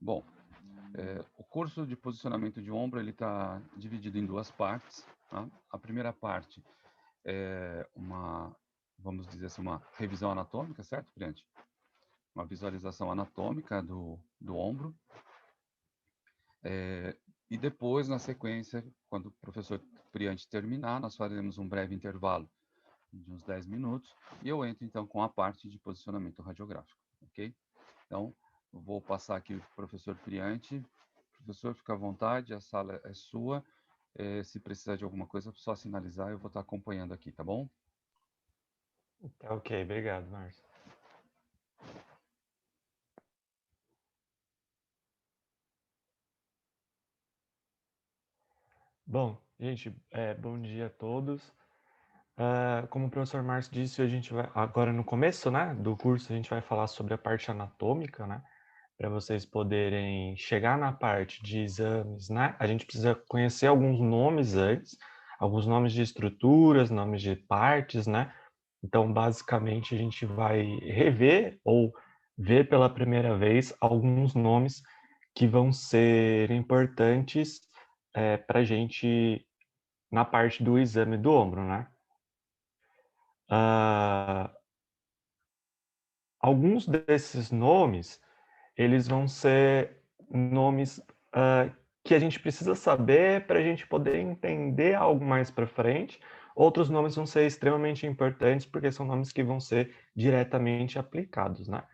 Bom, o curso de posicionamento de ombro ele está dividido em duas partes. Tá? A primeira parte é vamos dizer assim, uma revisão anatômica, certo, Priante? Uma visualização anatômica do ombro. E depois, na sequência, quando o professor Priante terminar, nós faremos um breve intervalo de uns 10 minutos e eu entro então com a parte de posicionamento radiográfico, ok? Então, eu vou passar aqui o professor Priante. Professor, fica à vontade, a sala é sua. Se precisar de alguma coisa, só sinalizar, eu vou estar acompanhando aqui, tá bom? Tá ok, obrigado, Márcio. Bom, gente, bom dia a todos. Como o professor Márcio disse, a gente vai, agora no começo, né, do curso, a gente vai falar sobre a parte anatômica, né, para vocês poderem chegar na parte de exames, né, a gente precisa conhecer alguns nomes antes, alguns nomes de estruturas, nomes de partes, né, então, basicamente, a gente vai rever ou ver pela primeira vez alguns nomes que vão ser importantes para a gente na parte do exame do ombro, né? Alguns desses nomes, eles vão ser nomes que a gente precisa saber para a gente poder entender algo mais para frente. Outros nomes vão ser extremamente importantes porque são nomes que vão ser diretamente aplicados, né?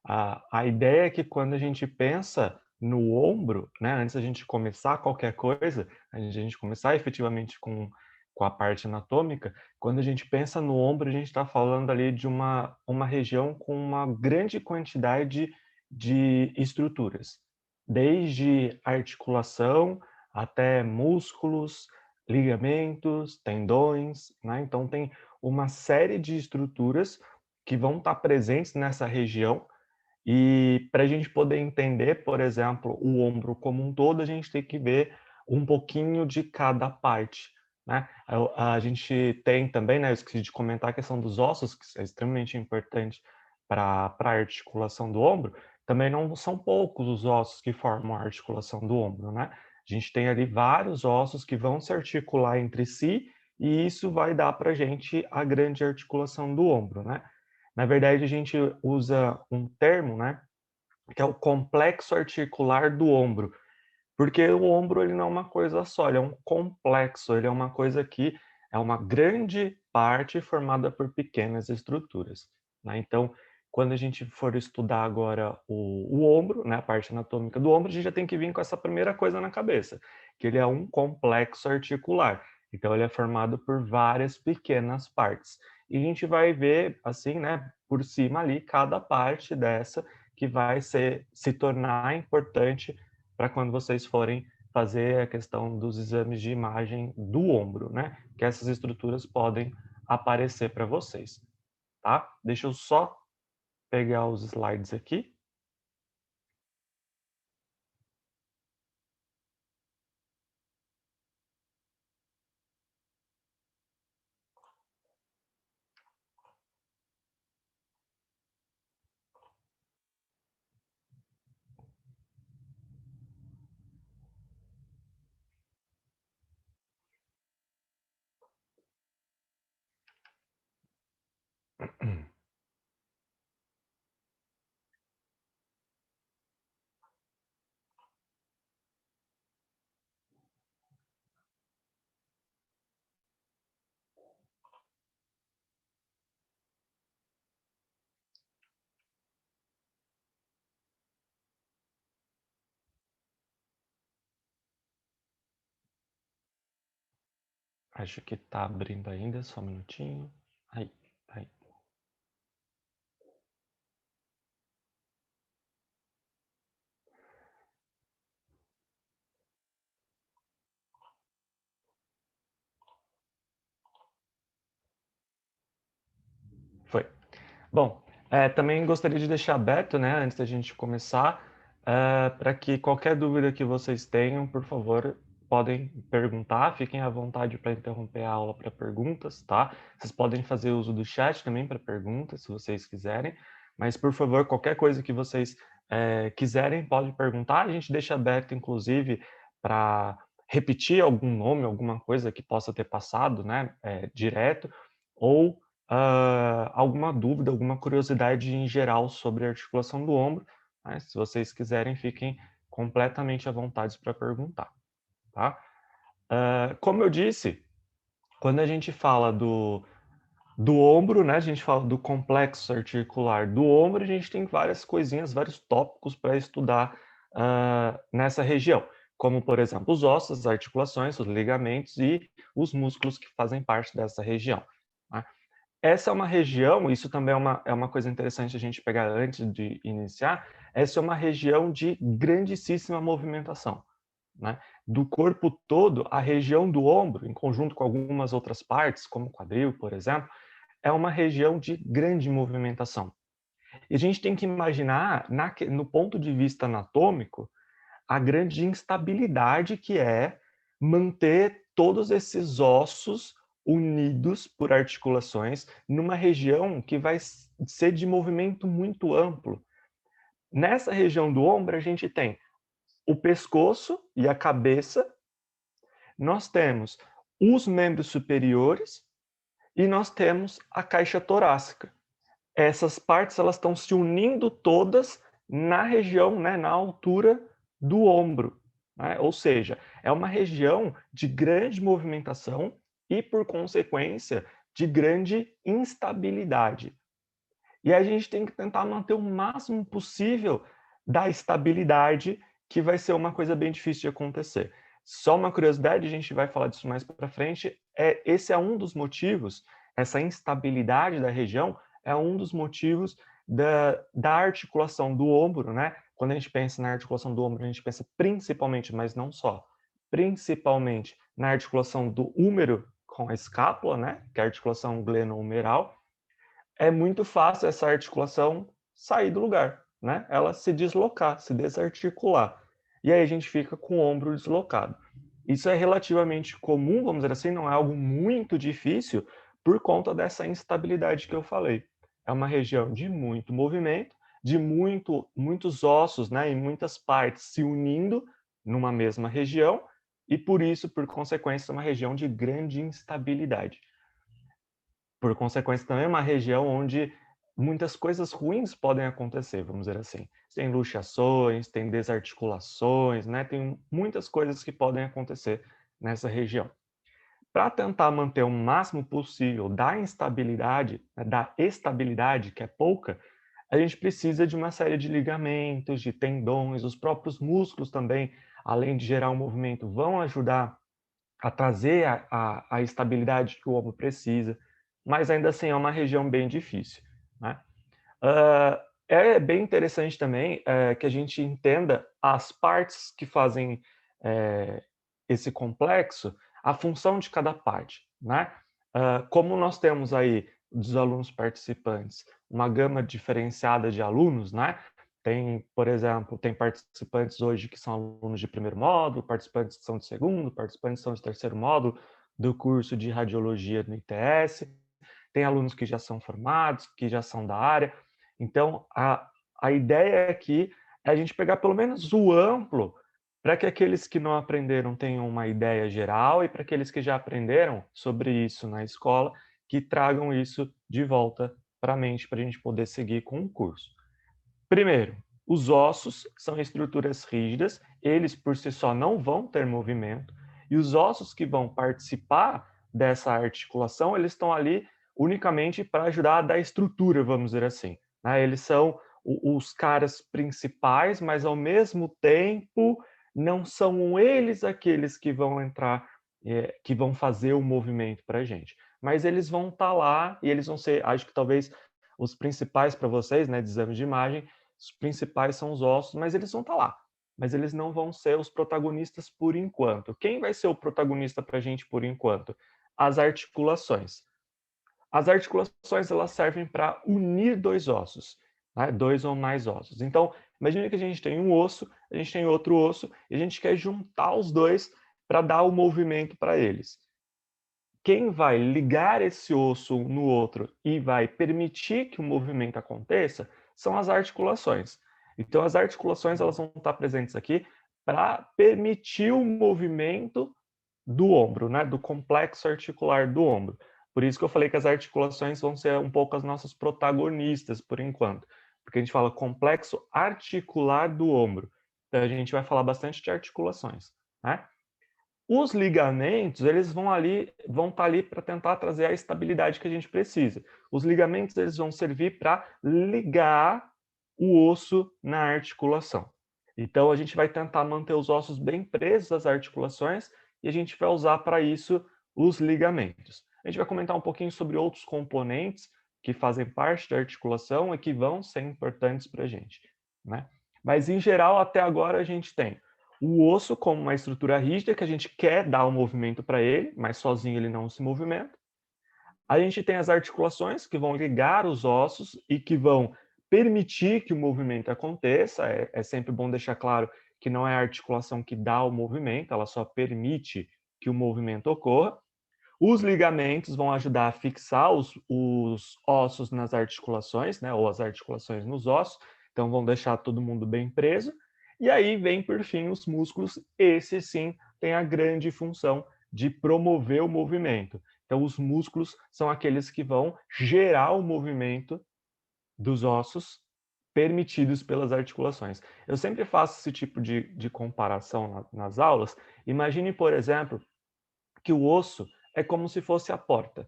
A ideia é que quando a gente pensa no ombro, né, antes da gente começar qualquer coisa, antes de a gente começar efetivamente com a parte anatômica, quando a gente pensa no ombro, a gente está falando ali de uma região com uma grande quantidade de estruturas, desde articulação até músculos, ligamentos, tendões, né? Então tem uma série de estruturas que vão estar presentes nessa região e para a gente poder entender, por exemplo, o ombro como um todo, a gente tem que ver um pouquinho de cada parte, né? A gente tem também, né, eu esqueci de comentar a questão dos ossos, que é extremamente importante para a articulação do ombro. Também não são poucos os ossos que formam a articulação do ombro, né? A gente tem ali vários ossos que vão se articular entre si e isso vai dar para a gente a grande articulação do ombro, né? Na verdade, a gente usa um termo, né, que é o complexo articular do ombro, porque o ombro ele não é uma coisa só, ele é um complexo, ele é uma coisa que é uma grande parte formada por pequenas estruturas, né? Então, quando a gente for estudar agora o ombro, né, a parte anatômica do ombro, a gente já tem que vir com essa primeira coisa na cabeça, que ele é um complexo articular. Então, ele é formado por várias pequenas partes. E a gente vai ver, assim, né, por cima ali, cada parte dessa que vai se tornar importante para quando vocês forem fazer a questão dos exames de imagem do ombro, né? Que essas estruturas podem aparecer para vocês, tá? Deixa eu só pegar os slides aqui. Acho que tá abrindo ainda, só um minutinho. Aí, aí. Foi. Bom, também gostaria de deixar aberto, né, antes da gente começar, para que qualquer dúvida que vocês tenham, por favor, podem perguntar, fiquem à vontade para interromper a aula para perguntas, tá? Vocês podem fazer uso do chat também para perguntas, se vocês quiserem, mas, por favor, qualquer coisa que vocês quiserem, pode perguntar. A gente deixa aberto, inclusive, para repetir algum nome, alguma coisa que possa ter passado, né, direto, ou alguma dúvida, alguma curiosidade em geral sobre a articulação do ombro, né? Se vocês quiserem, fiquem completamente à vontade para perguntar, tá? Como eu disse, quando a gente fala do ombro, né, a gente fala do complexo articular do ombro, a gente tem várias coisinhas, vários tópicos para estudar nessa região, como, por exemplo, os ossos, as articulações, os ligamentos e os músculos que fazem parte dessa região, né? Essa é uma região, isso também é uma coisa interessante a gente pegar antes de iniciar, essa é uma região de grandíssima movimentação, né? Do corpo todo, a região do ombro, em conjunto com algumas outras partes, como o quadril, por exemplo, é uma região de grande movimentação. E a gente tem que imaginar, no ponto de vista anatômico, a grande instabilidade que é manter todos esses ossos unidos por articulações numa região que vai ser de movimento muito amplo. Nessa região do ombro, a gente tem o pescoço e a cabeça, nós temos os membros superiores e nós temos a caixa torácica. Essas partes elas estão se unindo todas na região, né, na altura do ombro, né? Ou seja, é uma região de grande movimentação e, por consequência, de grande instabilidade. E a gente tem que tentar manter o máximo possível da estabilidade, que vai ser uma coisa bem difícil de acontecer. Só uma curiosidade, a gente vai falar disso mais para frente, esse é um dos motivos, essa instabilidade da região é um dos motivos da articulação do ombro, né? Quando a gente pensa na articulação do ombro, a gente pensa principalmente, mas não só, principalmente na articulação do húmero com a escápula, né? Que é a articulação glenohumeral. É muito fácil essa articulação sair do lugar, né? Ela se deslocar, se desarticular. E aí a gente fica com o ombro deslocado. Isso é relativamente comum, vamos dizer assim, não é algo muito difícil por conta dessa instabilidade que eu falei. É uma região de muito movimento, de muitos ossos, né, e muitas partes se unindo numa mesma região, e por isso, por consequência, é uma região de grande instabilidade. Por consequência, também é uma região onde muitas coisas ruins podem acontecer, vamos dizer assim. Tem luxações, tem desarticulações, né? Tem muitas coisas que podem acontecer nessa região. Para tentar manter o máximo possível da instabilidade, né, da estabilidade, que é pouca, a gente precisa de uma série de ligamentos, de tendões, os próprios músculos também, além de gerar um movimento, vão ajudar a trazer a estabilidade que o ombro precisa, mas ainda assim é uma região bem difícil, né? É bem interessante também que a gente entenda as partes que fazem esse complexo, a função de cada parte, né? Como nós temos aí dos alunos participantes uma gama diferenciada de alunos, né? Tem, por exemplo, tem participantes hoje que são alunos de primeiro módulo, participantes que são de segundo, participantes que são de terceiro módulo do curso de radiologia no ITS, tem alunos que já são formados, que já são da área. Então, a ideia aqui é a gente pegar pelo menos o amplo para que aqueles que não aprenderam tenham uma ideia geral e para aqueles que já aprenderam sobre isso na escola, que tragam isso de volta para a mente para a gente poder seguir com o curso. Primeiro, os ossos são estruturas rígidas, eles por si só não vão ter movimento, e os ossos que vão participar dessa articulação, eles estão ali unicamente para ajudar a dar estrutura, vamos dizer assim, né? Eles são os caras principais, mas ao mesmo tempo não são eles aqueles que vão entrar, que vão fazer o movimento para a gente. Mas eles vão estar lá e eles vão ser, acho que talvez os principais para vocês, né, de exame de imagem, os principais são os ossos, mas eles vão estar lá. Mas eles não vão ser os protagonistas por enquanto. Quem vai ser o protagonista para a gente por enquanto? As articulações. As articulações elas servem para unir dois ossos, né? Dois ou mais ossos. Então, imagine que a gente tem um osso, a gente tem outro osso, e a gente quer juntar os dois para dar o movimento para eles. Quem vai ligar esse osso no outro e vai permitir que o movimento aconteça são as articulações. Então, as articulações elas vão estar presentes aqui para permitir o movimento do ombro, né? Do complexo articular do ombro. Por isso que eu falei que as articulações vão ser um pouco as nossas protagonistas por enquanto, porque a gente fala complexo articular do ombro. Então, a gente vai falar bastante de articulações, né? Os ligamentos, eles vão estar ali para tentar trazer a estabilidade que a gente precisa. Os ligamentos, eles vão servir para ligar o osso na articulação. Então, a gente vai tentar manter os ossos bem presos às articulações e a gente vai usar para isso os ligamentos. A gente vai comentar um pouquinho sobre outros componentes que fazem parte da articulação e que vão ser importantes para a gente, né? Mas, em geral, até agora a gente tem o osso como uma estrutura rígida que a gente quer dar o movimento para ele, mas sozinho ele não se movimenta. A gente tem as articulações que vão ligar os ossos e que vão permitir que o movimento aconteça. É sempre bom deixar claro que não é a articulação que dá o movimento, ela só permite que o movimento ocorra. Os ligamentos vão ajudar a fixar os ossos nas articulações, né, ou as articulações nos ossos, então vão deixar todo mundo bem preso. E aí vem, por fim, os músculos. Esse sim tem a grande função de promover o movimento. Então, os músculos são aqueles que vão gerar o movimento dos ossos permitidos pelas articulações. Eu sempre faço esse tipo de comparação nas aulas. Imagine, por exemplo, que o osso é como se fosse a porta.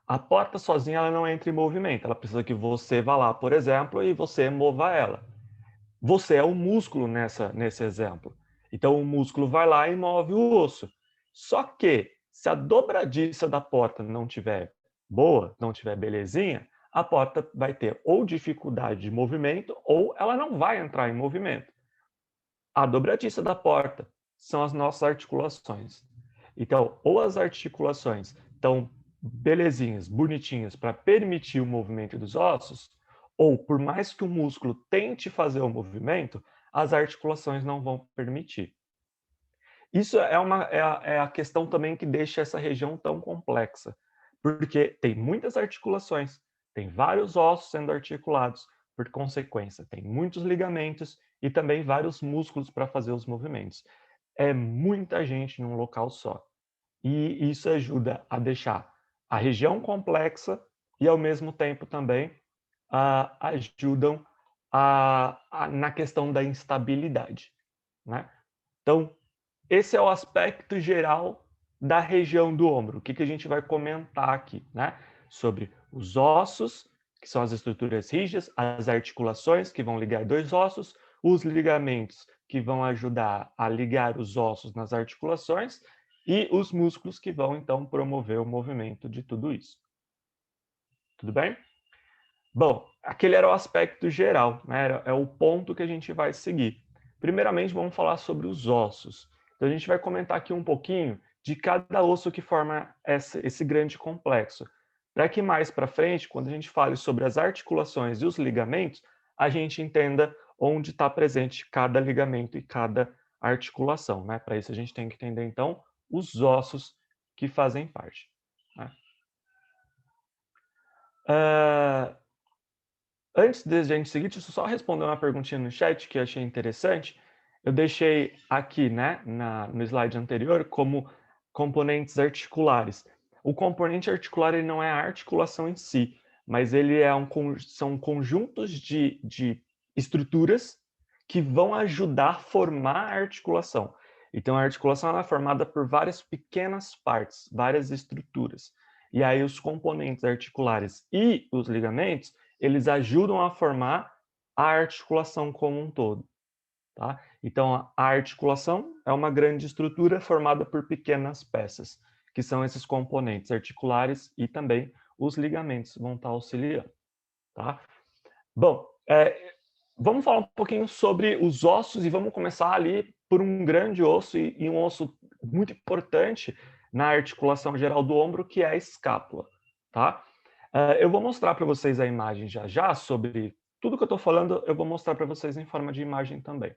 A porta sozinha ela não entra em movimento, ela precisa que você vá lá, por exemplo, e você mova ela. Você é o músculo nesse exemplo. Então, o músculo vai lá e move o osso. Só que, se a dobradiça da porta não tiver boa, não tiver belezinha, a porta vai ter ou dificuldade de movimento ou ela não vai entrar em movimento. A dobradiça da porta são as nossas articulações. Então, ou as articulações estão belezinhas, bonitinhas, para permitir o movimento dos ossos, ou por mais que o músculo tente fazer o movimento, as articulações não vão permitir. Isso é a questão também que deixa essa região tão complexa, porque tem muitas articulações, tem vários ossos sendo articulados, por consequência, tem muitos ligamentos e também vários músculos para fazer os movimentos. É muita gente num local só. E isso ajuda a deixar a região complexa e, ao mesmo tempo, também ajudam na questão da instabilidade, né? Então, esse é o aspecto geral da região do ombro. O que a gente vai comentar aqui, né? Sobre os ossos, que são as estruturas rígidas, as articulações, que vão ligar dois ossos, os ligamentos, que vão ajudar a ligar os ossos nas articulações, e os músculos, que vão, então, promover o movimento de tudo isso. Tudo bem? Bom, aquele era o aspecto geral, né? É o ponto que a gente vai seguir. Primeiramente, vamos falar sobre os ossos. Então, a gente vai comentar aqui um pouquinho de cada osso que forma esse grande complexo. Para que mais para frente, quando a gente fale sobre as articulações e os ligamentos, a gente entenda onde está presente cada ligamento e cada articulação, né? Para isso, a gente tem que entender, então, os ossos que fazem parte, né? Antes de a gente seguir, deixa eu só responder uma perguntinha no chat que eu achei interessante. Eu deixei aqui, né, no slide anterior, como componentes articulares. O componente articular ele não é a articulação em si, mas ele são conjuntos de estruturas que vão ajudar a formar a articulação. Então, a articulação ela é formada por várias pequenas partes, várias estruturas. E aí, os componentes articulares e os ligamentos eles ajudam a formar a articulação como um todo. Tá? Então, a articulação é uma grande estrutura formada por pequenas peças, que são esses componentes articulares e também os ligamentos vão estar auxiliando. Tá? Bom, vamos falar um pouquinho sobre os ossos e vamos começar ali por um grande osso e um osso muito importante na articulação geral do ombro, que é a escápula. Tá? Eu vou mostrar para vocês a imagem já sobre tudo que eu estou falando, eu vou mostrar para vocês em forma de imagem também.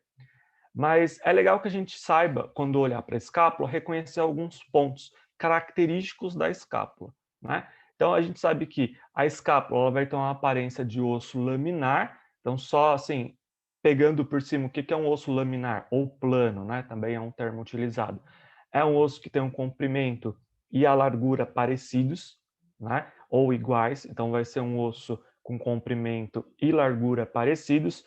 Mas é legal que a gente saiba, quando olhar para a escápula, reconhecer alguns pontos característicos da escápula, né? Então, a gente sabe que a escápula ela vai ter uma aparência de osso laminar, então só assim, pegando por cima, o que é um osso laminar ou plano, né? Também é um termo utilizado. É um osso que tem um comprimento e a largura parecidos, né? Ou iguais, então vai ser um osso com comprimento e largura parecidos.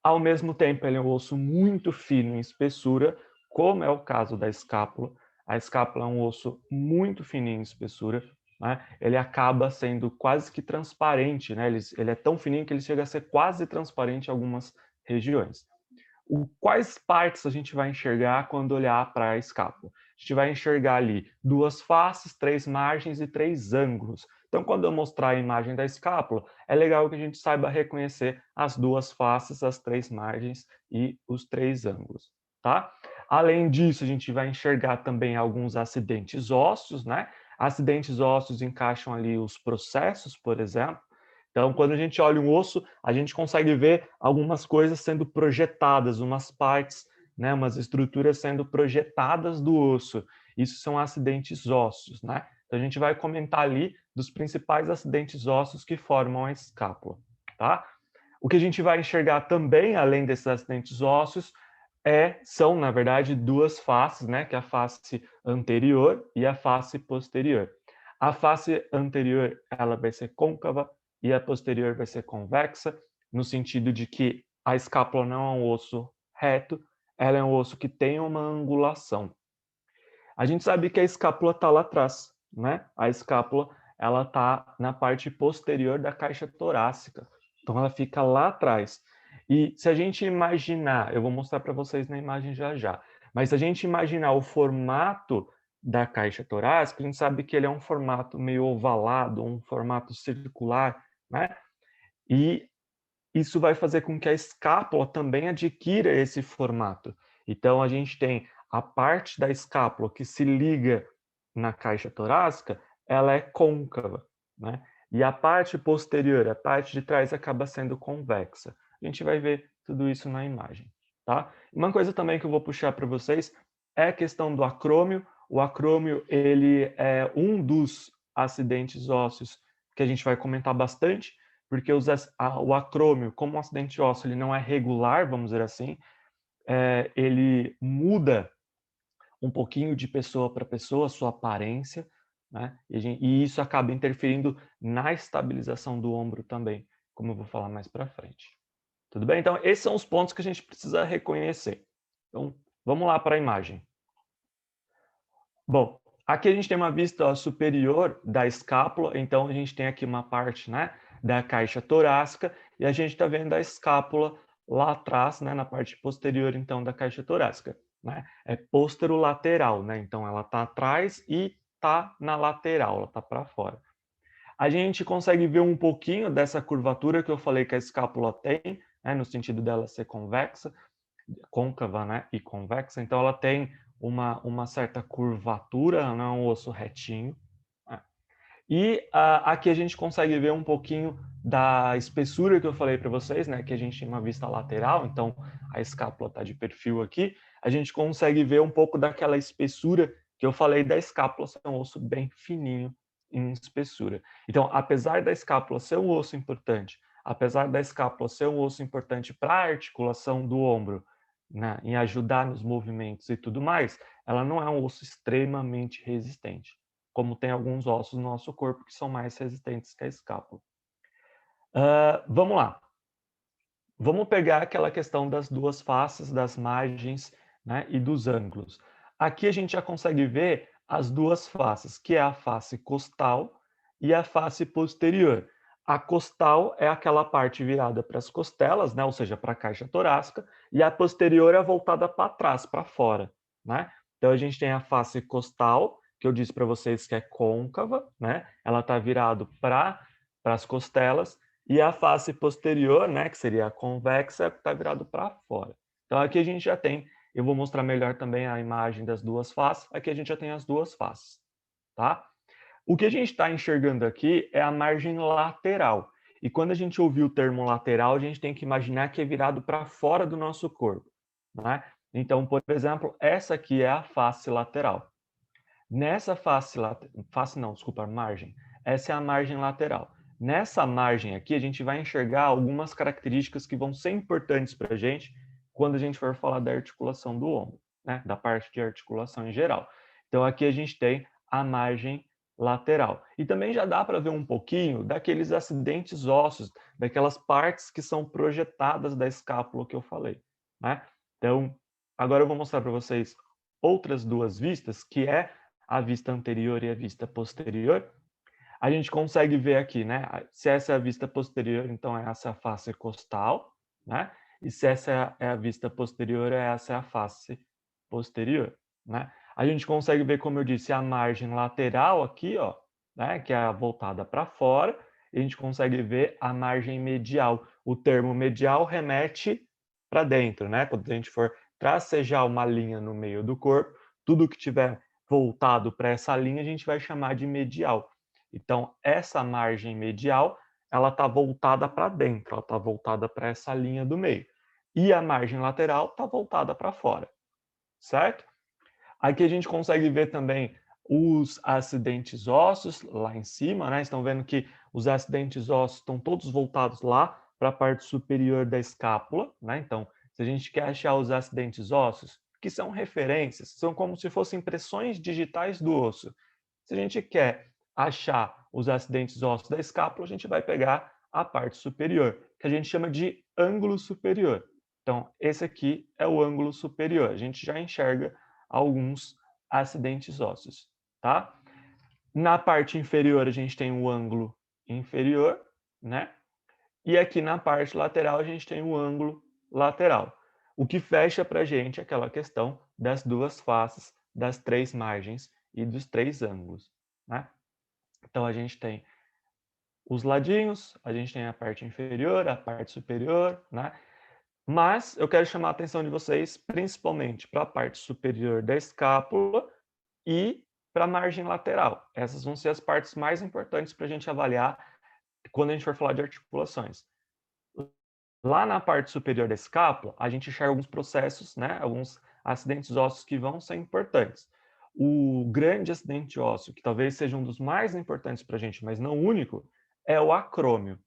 Ao mesmo tempo, ele é um osso muito fino em espessura, como é o caso da escápula. A escápula é um osso muito fininho em espessura, né? Ele acaba sendo quase que transparente, né? Ele é tão fininho que ele chega a ser quase transparente em algumas regiões. Quais partes a gente vai enxergar quando olhar para a escápula? A gente vai enxergar ali 2 faces, 3 margens e 3 ângulos. Então, quando eu mostrar a imagem da escápula, é legal que a gente saiba reconhecer as 2 faces, as 3 margens e os 3 ângulos, tá? Além disso, a gente vai enxergar também alguns acidentes ósseos, né? Acidentes ósseos encaixam ali os processos, por exemplo. Então, quando a gente olha um osso, a gente consegue ver algumas coisas sendo projetadas, umas partes, né, umas estruturas sendo projetadas do osso. Isso são acidentes ósseos, né? Então, a gente vai comentar ali dos principais acidentes ósseos que formam a escápula, tá? O que a gente vai enxergar também, além desses acidentes ósseos, são, na verdade, 2 faces, né? Que é a face anterior e a face posterior. A face anterior, ela vai ser côncava, e a posterior vai ser convexa, no sentido de que a escápula não é um osso reto, ela é um osso que tem uma angulação. A gente sabe que a escápula está lá atrás, né? A escápula, ela está na parte posterior da caixa torácica. Então ela fica lá atrás. E se a gente imaginar, eu vou mostrar para vocês na imagem já já, mas se a gente imaginar o formato da caixa torácica, a gente sabe que ele é um formato meio ovalado, um formato circular, né? E isso vai fazer com que a escápula também adquira esse formato. Então, a gente tem a parte da escápula que se liga na caixa torácica, ela é côncava, né? E a parte posterior, a parte de trás, acaba sendo convexa. A gente vai ver tudo isso na imagem, tá? Uma coisa também que eu vou puxar para vocês é a questão do acrômio. O acrômio, ele é um dos acidentes ósseos que a gente vai comentar bastante, porque o acrômio, como um acidente ósseo, ele não é regular, vamos dizer assim, ele muda um pouquinho de pessoa para pessoa, sua aparência, né? E isso acaba interferindo na estabilização do ombro também, como eu vou falar mais para frente. Tudo bem? Então, esses são os pontos que a gente precisa reconhecer. Então, vamos lá para a imagem. Bom, aqui a gente tem uma vista superior da escápula, então a gente tem aqui uma parte, né, da caixa torácica e a gente está vendo a escápula lá atrás, né, na parte posterior, então, da caixa torácica, né? É posterolateral, né? Então ela está atrás e está na lateral, ela está para fora. A gente consegue ver um pouquinho dessa curvatura que eu falei que a escápula tem, né, no sentido dela ser convexa, côncava, né, e convexa, então ela tem uma certa curvatura, não é um osso retinho. Né? E aqui a gente consegue ver um pouquinho da espessura que eu falei para vocês, né, que a gente tem uma vista lateral, então a escápula está de perfil aqui, a gente consegue ver um pouco daquela espessura que eu falei da escápula ser um osso bem fininho em espessura. Então, apesar da escápula ser um osso importante, apesar da escápula ser um osso importante para a articulação do ombro, né, em ajudar nos movimentos e tudo mais, ela não é um osso extremamente resistente, como tem alguns ossos no nosso corpo que são mais resistentes que a escápula. Vamos lá. Vamos pegar aquela questão das 2 faces, das margens, né, e dos ângulos. Aqui a gente já consegue ver as 2 faces, que é a face costal e a face posterior. A costal é aquela parte virada para as costelas, né, ou seja, para a caixa torácica, e a posterior é voltada para trás, para fora, né? Então a gente tem a face costal, que eu disse para vocês que é côncava, né? Ela está virado para as costelas, e a face posterior, né, que seria a convexa, está virado para fora. Então aqui a gente já tem, eu vou mostrar melhor também a imagem das 2 faces, aqui a gente já tem as 2 faces, tá? O que a gente está enxergando aqui é a margem lateral. E quando a gente ouvir o termo lateral, a gente tem que imaginar que é virado para fora do nosso corpo, né? Então, por exemplo, essa aqui é a face lateral. Nessa face não, desculpa, margem. Essa é a margem lateral. Nessa margem aqui, a gente vai enxergar algumas características que vão ser importantes para a gente quando a gente for falar da articulação do ombro, né? Da parte de articulação em geral. Então, aqui a gente tem a margem lateral. E também já dá para ver um pouquinho daqueles acidentes ósseos, daquelas partes que são projetadas da escápula que eu falei, né? Então, agora eu vou mostrar para vocês outras duas vistas, que é a vista anterior e a vista posterior. A gente consegue ver aqui, né? Se essa é a vista posterior, então essa é a face costal, né? E se essa é a vista posterior, essa é a face posterior, né? A gente consegue ver, como eu disse, a margem lateral aqui, ó, né? Que é a voltada para fora. E a gente consegue ver a margem medial. O termo medial remete para dentro, né? Quando a gente for tracejar uma linha no meio do corpo, tudo que tiver voltado para essa linha, a gente vai chamar de medial. Então, essa margem medial, ela está voltada para dentro, ela está voltada para essa linha do meio. E a margem lateral está voltada para fora, certo? Aqui a gente consegue ver também os acidentes ósseos lá em cima, né? Estão vendo que os acidentes ósseos estão todos voltados lá para a parte superior da escápula, né? Então, se a gente quer achar os acidentes ósseos, que são referências, são como se fossem impressões digitais do osso. Se a gente quer achar os acidentes ósseos da escápula, a gente vai pegar a parte superior, que a gente chama de ângulo superior. Então, esse aqui é o ângulo superior. A gente já enxerga alguns acidentes ósseos, tá? Na parte inferior, a gente tem o ângulo inferior, né? E aqui na parte lateral, a gente tem o ângulo lateral. O que fecha para a gente aquela questão das duas faces, das três margens e dos três ângulos, né? Então, a gente tem os ladinhos, a gente tem a parte inferior, a parte superior, né? Mas eu quero chamar a atenção de vocês principalmente para a parte superior da escápula e para a margem lateral. Essas vão ser as partes mais importantes para a gente avaliar quando a gente for falar de articulações. Lá na parte superior da escápula, a gente enxerga alguns processos, né, alguns acidentes ósseos que vão ser importantes. O grande acidente ósseo, que talvez seja um dos mais importantes para a gente, mas não o único, é o acrômio,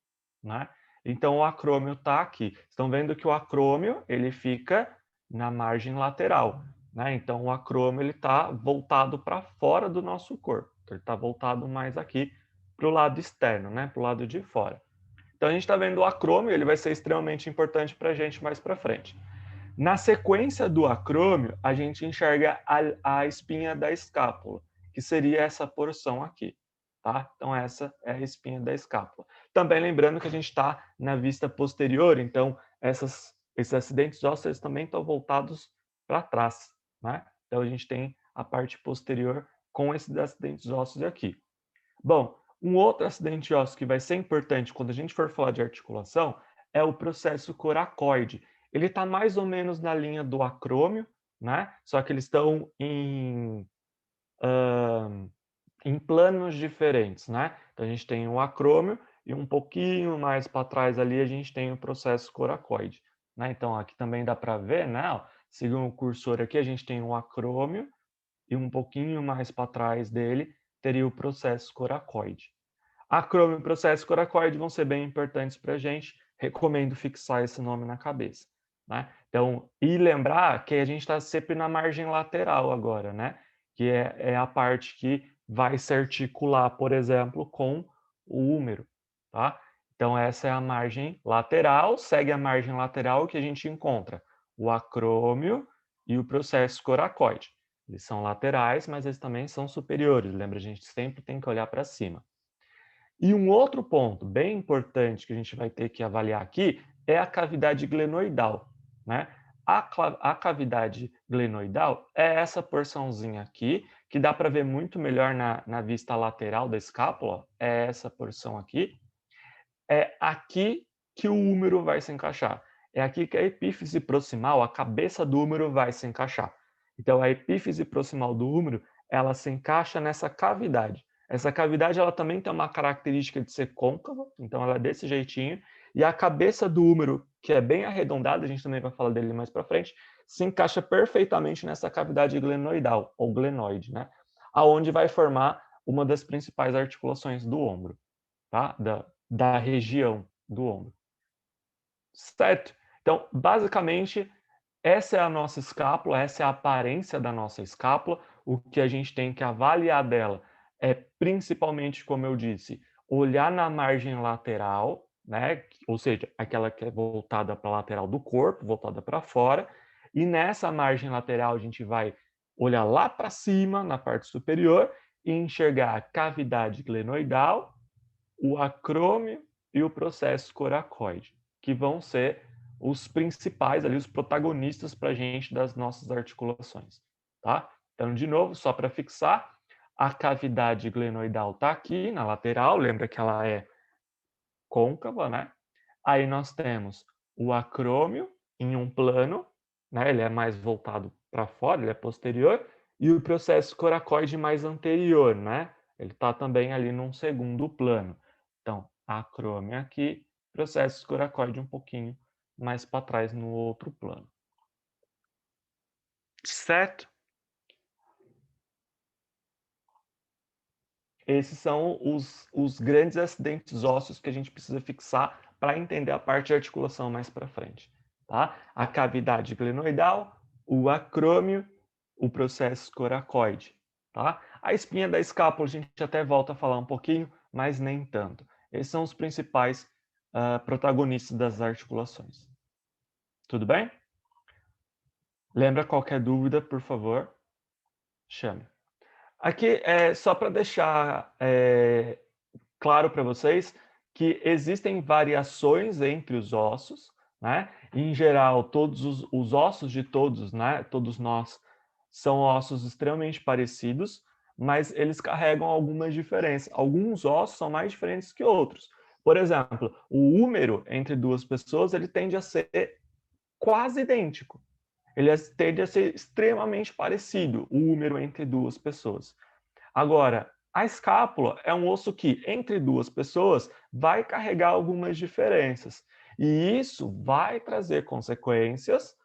né? Então, o acrômio está aqui. Estão vendo que o acrômio ele fica na margem lateral, né? Então, o acrômio ele está voltado para fora do nosso corpo. Ele está voltado mais aqui para o lado externo, né? Para o lado de fora. Então, a gente está vendo o acrômio, ele vai ser extremamente importante para a gente mais para frente. Na sequência do acrômio, a gente enxerga a espinha da escápula, que seria essa porção aqui, tá? Então, essa é a espinha da escápula. Também lembrando que a gente está na vista posterior, então, esses acidentes ósseos também estão voltados para trás, né? Então, a gente tem a parte posterior com esses acidentes ósseos aqui. Bom, um outro acidente ósseo que vai ser importante quando a gente for falar de articulação é o processo coracoide. Ele está mais ou menos na linha do acrômio, né? Só que eles estão em planos diferentes, né? Então a gente tem o acrômio e um pouquinho mais para trás ali a gente tem o processo coracoide, né? Então aqui também dá para ver, né? Ó, seguindo o cursor aqui, a gente tem o acrômio e um pouquinho mais para trás dele teria o processo coracoide. Acrômio e processo coracoide vão ser bem importantes para a gente. Recomendo fixar esse nome na cabeça, né? Então, e lembrar que a gente está sempre na margem lateral agora, né? Que é a parte que vai se articular, por exemplo, com o húmero, tá? Então, essa é a margem lateral, segue a margem lateral que a gente encontra o acrômio e o processo coracoide. Eles são laterais, mas eles também são superiores. Lembra, a gente sempre tem que olhar para cima. E um outro ponto bem importante que a gente vai ter que avaliar aqui é a cavidade glenoidal, né? A cavidade glenoidal é essa porçãozinha aqui, que dá para ver muito melhor na vista lateral da escápula, é essa porção aqui. É aqui que o húmero vai se encaixar. É aqui que a epífise proximal, a cabeça do húmero, vai se encaixar. Então, a epífise proximal do húmero, ela se encaixa nessa cavidade. Essa cavidade ela também tem uma característica de ser côncava, então ela é desse jeitinho. E a cabeça do húmero, que é bem arredondada, a gente também vai falar dele mais para frente, se encaixa perfeitamente nessa cavidade glenoidal, ou glenoide, né? Aonde vai formar uma das principais articulações do ombro, tá? da região do ombro. Certo? Então, basicamente, essa é a nossa escápula, essa é a aparência da nossa escápula. O que a gente tem que avaliar dela é principalmente, como eu disse, olhar na margem lateral, né? Ou seja, aquela que é voltada para a lateral do corpo, voltada para fora. E nessa margem lateral a gente vai olhar lá para cima, na parte superior, e enxergar a cavidade glenoidal, o acrômio e o processo coracoide, que vão ser os principais ali, os protagonistas para a gente das nossas articulações, tá? Então, de novo, só para fixar, a cavidade glenoidal está aqui na lateral, lembra que ela é côncava, né? Aí nós temos o acrômio em um plano, né? Ele é mais voltado para fora, ele é posterior, e o processo coracoide mais anterior, né? Ele está também ali num segundo plano. Então, acrômio aqui, processo coracoide um pouquinho mais para trás no outro plano. Certo? Esses são os grandes acidentes ósseos que a gente precisa fixar para entender a parte de articulação mais para frente. Tá? A cavidade glenoidal, o acrômio, o processo coracoide. Tá? A espinha da escápula a gente até volta a falar um pouquinho, mas nem tanto. Esses são os principais protagonistas das articulações. Tudo bem? Lembra qualquer dúvida, por favor, chame. Aqui é só para deixar claro para vocês que existem variações entre os ossos, né? Em geral, todos os ossos de todos, né? Todos nós são ossos extremamente parecidos, mas eles carregam algumas diferenças. Alguns ossos são mais diferentes que outros. Por exemplo, o húmero entre duas pessoas ele tende a ser quase idêntico. Ele tende a ser extremamente parecido, o húmero entre duas pessoas. Agora, a escápula é um osso que, entre duas pessoas, vai carregar algumas diferenças. E isso vai trazer consequências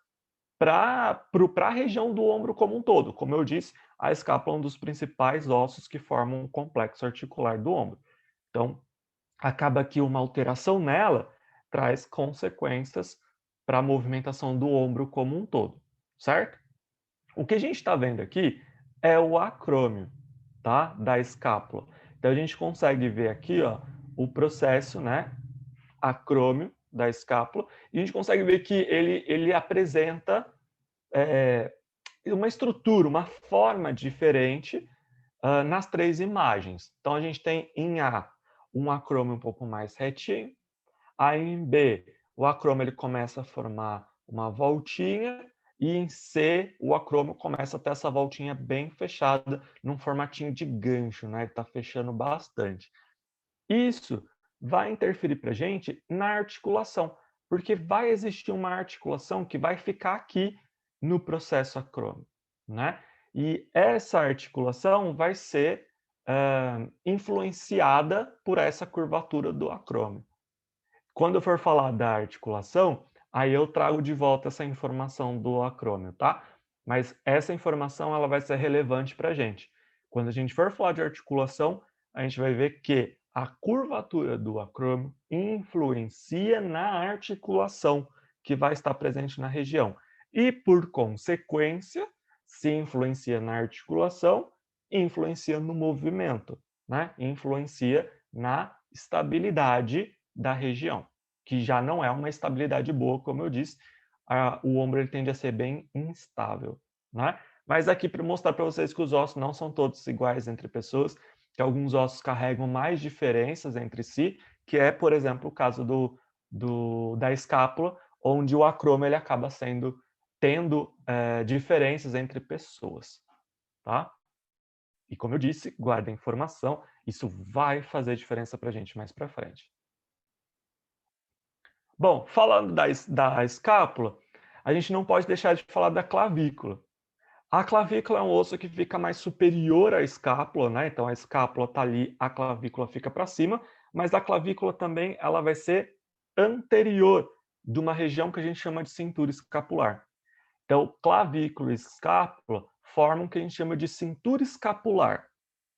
para a região do ombro como um todo. Como eu disse, a escápula é um dos principais ossos que formam o complexo articular do ombro. Então, acaba que uma alteração nela traz consequências para a movimentação do ombro como um todo, certo? O que a gente está vendo aqui é o acrômio, tá? Da escápula. Então a gente consegue ver aqui, ó, o processo, né? Acrômio da escápula, e a gente consegue ver que ele apresenta uma estrutura, uma forma diferente nas três imagens. Então a gente tem em A um acrômio um pouco mais retinho, aí em B o acrômio ele começa a formar uma voltinha, e em C, o acrômio começa a ter essa voltinha bem fechada, num formatinho de gancho, né? Ele está fechando bastante. Isso vai interferir para a gente na articulação, porque vai existir uma articulação que vai ficar aqui no processo acrômio, né? E essa articulação vai ser influenciada por essa curvatura do acrômio. Quando eu for falar da articulação, aí eu trago de volta essa informação do acrômio, tá? Mas essa informação ela vai ser relevante para a gente. Quando a gente for falar de articulação, a gente vai ver que a curvatura do acrômio influencia na articulação que vai estar presente na região. E, por consequência, se influencia na articulação, influencia no movimento, né? Influencia na estabilidade da região, que já não é uma estabilidade boa, como eu disse, o ombro ele tende a ser bem instável, né? Mas aqui para mostrar para vocês que os ossos não são todos iguais entre pessoas, que alguns ossos carregam mais diferenças entre si, que é, por exemplo, o caso da escápula, onde o acrômio ele acaba tendo diferenças entre pessoas, tá? E como eu disse, guarda a informação, isso vai fazer diferença para a gente mais para frente. Bom, falando da escápula, a gente não pode deixar de falar da clavícula. A clavícula é um osso que fica mais superior à escápula, né? Então a escápula está ali, a clavícula fica para cima, mas a clavícula também ela vai ser anterior de uma região que a gente chama de cintura escapular. Então, clavícula e escápula formam o que a gente chama de cintura escapular,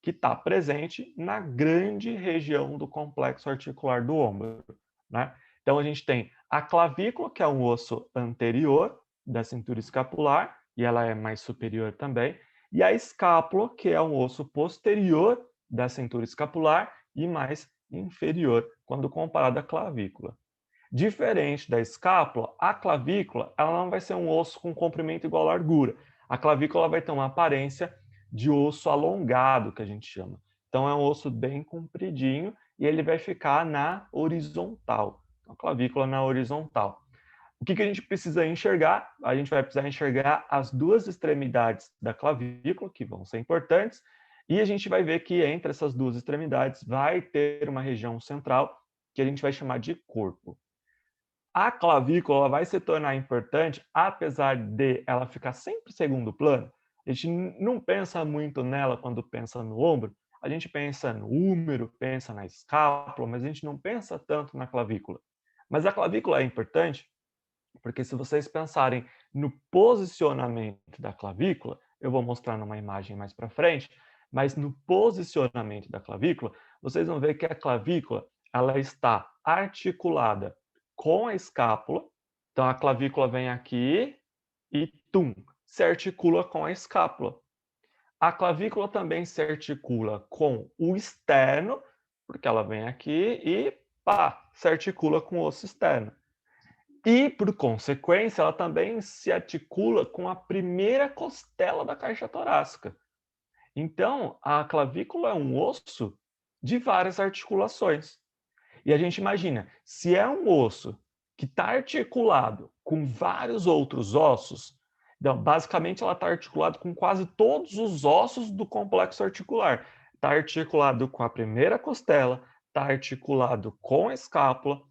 que está presente na grande região do complexo articular do ombro, né? Então, a gente tem a clavícula, que é um osso anterior da cintura escapular, e ela é mais superior também, e a escápula, que é um osso posterior da cintura escapular e mais inferior, quando comparado à clavícula. Diferente da escápula, a clavícula ela não vai ser um osso com comprimento igual à largura. A clavícula vai ter uma aparência de osso alongado, que a gente chama. Então, é um osso bem compridinho e ele vai ficar na horizontal. A clavícula na horizontal. O que a gente precisa enxergar? A gente vai precisar enxergar as duas extremidades da clavícula, que vão ser importantes, e a gente vai ver que entre essas duas extremidades vai ter uma região central que a gente vai chamar de corpo. A clavícula vai se tornar importante, apesar de ela ficar sempre em segundo plano. A gente não pensa muito nela quando pensa no ombro, a gente pensa no húmero, pensa na escápula, mas a gente não pensa tanto na clavícula. Mas a clavícula é importante porque se vocês pensarem no posicionamento da clavícula, eu vou mostrar numa imagem mais para frente, mas no posicionamento da clavícula, vocês vão ver que a clavícula ela está articulada com a escápula. Então a clavícula vem aqui e se articula com a escápula. A clavícula também se articula com o externo, porque ela vem aqui e se articula com o osso externo. E, por consequência, ela também se articula com a primeira costela da caixa torácica. Então, a clavícula é um osso de várias articulações. E a gente imagina, se é um osso que está articulado com vários outros ossos, então, basicamente ela está articulada com quase todos os ossos do complexo articular. Está articulado com a primeira costela, está articulado com a escápula,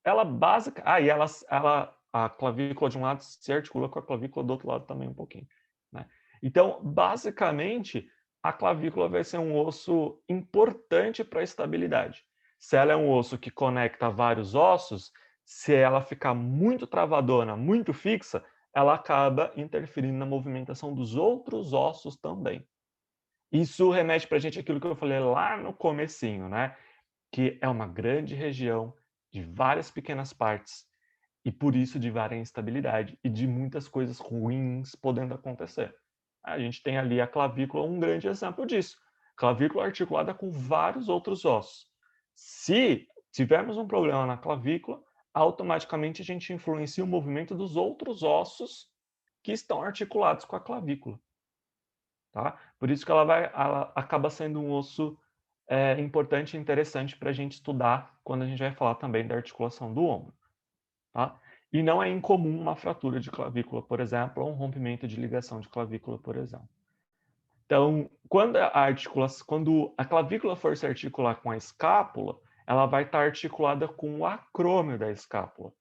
ela básica. E a clavícula de um lado se articula com a clavícula do outro lado também um pouquinho, né? Então, basicamente, a clavícula vai ser um osso importante para a estabilidade. Se ela é um osso que conecta vários ossos, se ela ficar muito travadona, muito fixa, ela acaba interferindo na movimentação dos outros ossos também. Isso remete para a gente aquilo que eu falei lá no comecinho, né? Que é uma grande região de várias pequenas partes e por isso de várias instabilidade e de muitas coisas ruins podendo acontecer. A gente tem ali a clavícula, um grande exemplo disso. Clavícula articulada com vários outros ossos. Se tivermos um problema na clavícula, automaticamente a gente influencia o movimento dos outros ossos que estão articulados com a clavícula. Tá? Por isso que ela acaba sendo um osso importante e interessante para a gente estudar quando a gente vai falar também da articulação do ombro. Tá? E não é incomum uma fratura de clavícula, por exemplo, ou um rompimento de ligação de clavícula, por exemplo. Então, quando a clavícula for se articular com a escápula, ela vai estar articulada com o acrômio da escápula.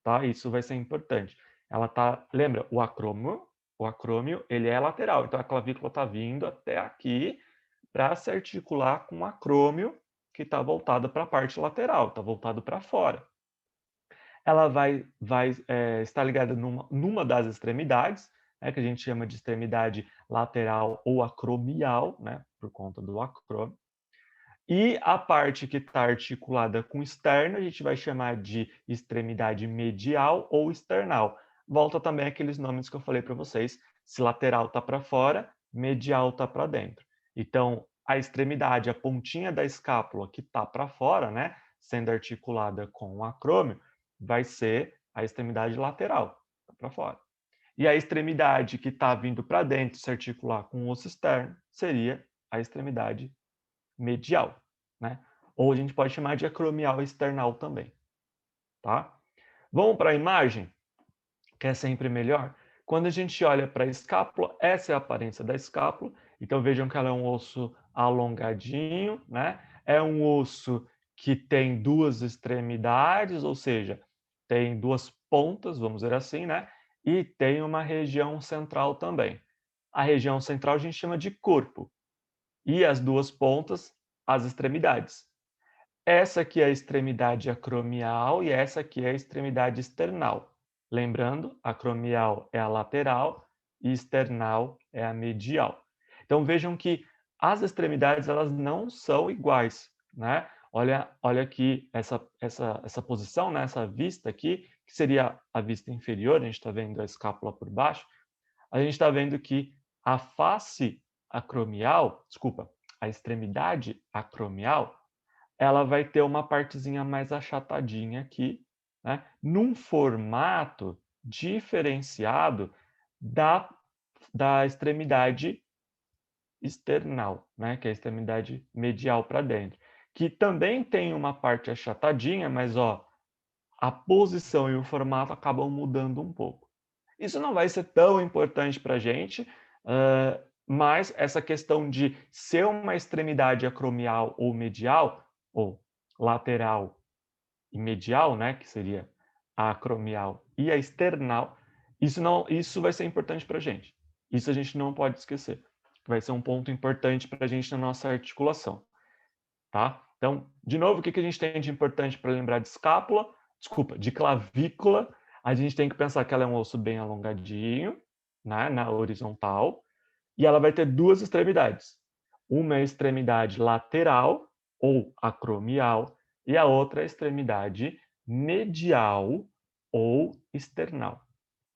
Tá? Isso vai ser importante. Lembra, o acrômio ele é lateral, então a clavícula está vindo até aqui para se articular com o acrômio que está voltado para a parte lateral, está voltado para fora. Ela vai estar ligada numa das extremidades, né, que a gente chama de extremidade lateral ou acromial, né, por conta do acrômio. E a parte que está articulada com o externo, a gente vai chamar de extremidade medial ou external. Volta também aqueles nomes que eu falei para vocês, se lateral está para fora, medial está para dentro. Então, a extremidade, a pontinha da escápula que está para fora, né, sendo articulada com o acrômio, vai ser a extremidade lateral, tá para fora. E a extremidade que está vindo para dentro, se articular com o osso externo, seria a extremidade medial, né? Ou a gente pode chamar de acromial external também, tá? Vamos para a imagem, que é sempre melhor. Quando a gente olha para a escápula, essa é a aparência da escápula. Então vejam que ela é um osso alongadinho, né? É um osso que tem duas extremidades, ou seja, tem duas pontas, vamos dizer assim, né? E tem uma região central também. A região central a gente chama de corpo. E as duas pontas, as extremidades. Essa aqui é a extremidade acromial e essa aqui é a extremidade external. Lembrando, acromial é a lateral e external é a medial. Então vejam que as extremidades elas não são iguais, né? Olha aqui essa posição, né? Essa vista aqui, que seria a vista inferior, a gente está vendo a escápula por baixo, a gente está vendo que a face acromial, desculpa, a extremidade acromial, ela vai ter uma partezinha mais achatadinha aqui, né? Num formato diferenciado da extremidade external, né? Que é a extremidade medial para dentro, que também tem uma parte achatadinha, mas ó, a posição e o formato acabam mudando um pouco. Isso não vai ser tão importante para a gente, mas essa questão de ser uma extremidade acromial ou medial, ou lateral e medial, né, que seria a acromial e a external, isso vai ser importante para a gente. Isso a gente não pode esquecer. Vai ser um ponto importante para a gente na nossa articulação, tá? Então, de novo, o que a gente tem de importante para lembrar de escápula? Desculpa, de clavícula. A gente tem que pensar que ela é um osso bem alongadinho, né, na horizontal, e ela vai ter duas extremidades. Uma é a extremidade lateral, ou acromial, e a outra é a extremidade medial, ou external.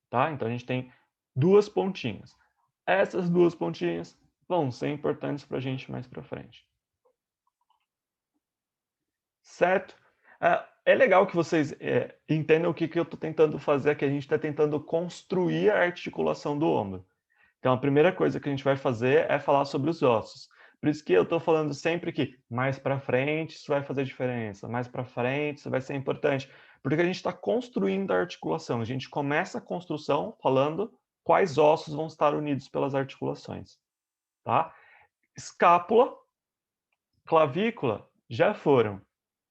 Tá? Então, a gente tem duas pontinhas. Essas duas pontinhas vão ser importantes para a gente mais para frente. Certo? É legal que vocês entendam o que eu estou tentando fazer, que a gente está tentando construir a articulação do ombro. Então, a primeira coisa que a gente vai fazer é falar sobre os ossos. Por isso que eu estou falando sempre que mais para frente isso vai fazer diferença, mais para frente isso vai ser importante, porque a gente está construindo a articulação. A gente começa a construção falando quais ossos vão estar unidos pelas articulações. Tá? Escápula, clavícula, já foram.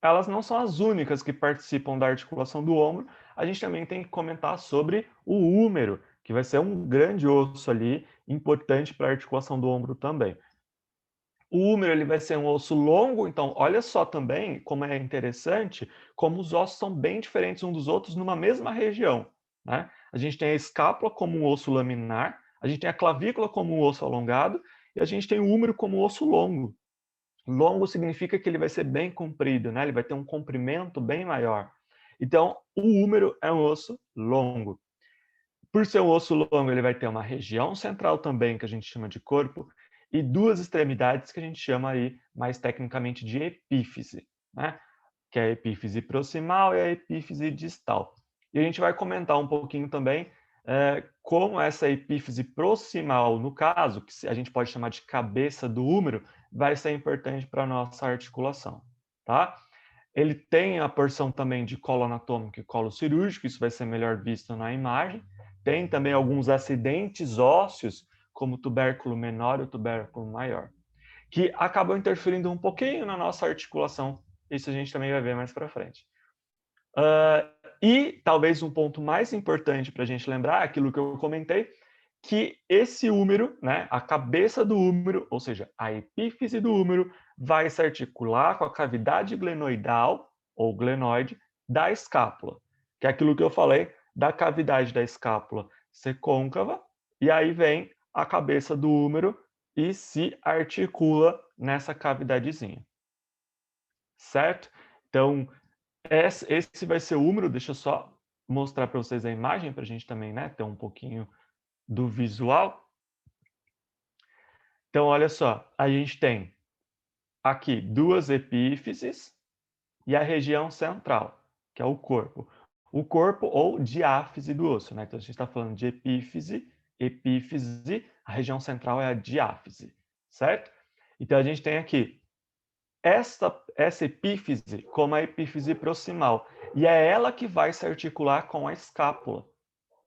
Elas não são as únicas que participam da articulação do ombro. A gente também tem que comentar sobre o húmero, que vai ser um grande osso ali, importante para a articulação do ombro também. O húmero ele vai ser um osso longo, então olha só também como é interessante, como os ossos são bem diferentes uns dos outros numa mesma região. Né? A gente tem a escápula como um osso laminar, a gente tem a clavícula como um osso alongado, e a gente tem o húmero como um osso longo. Longo significa que ele vai ser bem comprido, né? Ele vai ter um comprimento bem maior. Então, o húmero é um osso longo. Por ser um osso longo, ele vai ter uma região central também, que a gente chama de corpo, e duas extremidades que a gente chama aí, mais tecnicamente, de epífise, né? Que é a epífise proximal e a epífise distal. E a gente vai comentar um pouquinho também como essa epífise proximal, no caso, que a gente pode chamar de cabeça do húmero, vai ser importante para a nossa articulação, tá? Ele tem a porção também de colo anatômico e colo cirúrgico, isso vai ser melhor visto na imagem. Tem também alguns acidentes ósseos, como o tubérculo menor e o tubérculo maior, que acabam interferindo um pouquinho na nossa articulação. Isso a gente também vai ver mais para frente. E talvez um ponto mais importante para a gente lembrar, aquilo que eu comentei, que esse húmero, né, a cabeça do húmero, ou seja, a epífise do húmero, vai se articular com a cavidade glenoidal, ou glenoide, da escápula, que é aquilo que eu falei, da cavidade da escápula ser côncava, e aí vem a cabeça do húmero e se articula nessa cavidadezinha. Certo? Então, esse vai ser o húmero, deixa eu só mostrar para vocês a imagem, para a gente também, né, ter um pouquinho do visual. Então, olha só, a gente tem aqui duas epífises e a região central, que é o corpo. O corpo ou diáfise do osso, né? Então, a gente está falando de epífise, a região central é a diáfise, certo? Então, a gente tem aqui essa epífise como a epífise proximal, e é ela que vai se articular com a escápula,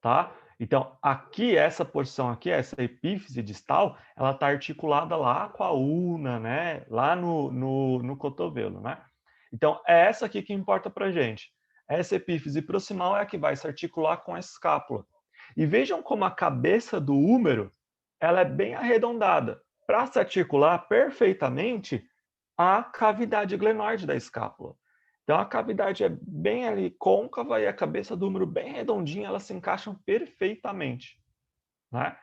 tá? Então, aqui, essa porção aqui, essa epífise distal, ela está articulada lá com a ulna, né? Lá no cotovelo, né? Então, é essa aqui que importa para a gente. Essa epífise proximal é a que vai se articular com a escápula. E vejam como a cabeça do húmero, ela é bem arredondada, para se articular perfeitamente à cavidade glenoide da escápula. Então, a cavidade é bem ali côncava e a cabeça do húmero bem redondinha, elas se encaixam perfeitamente. Né?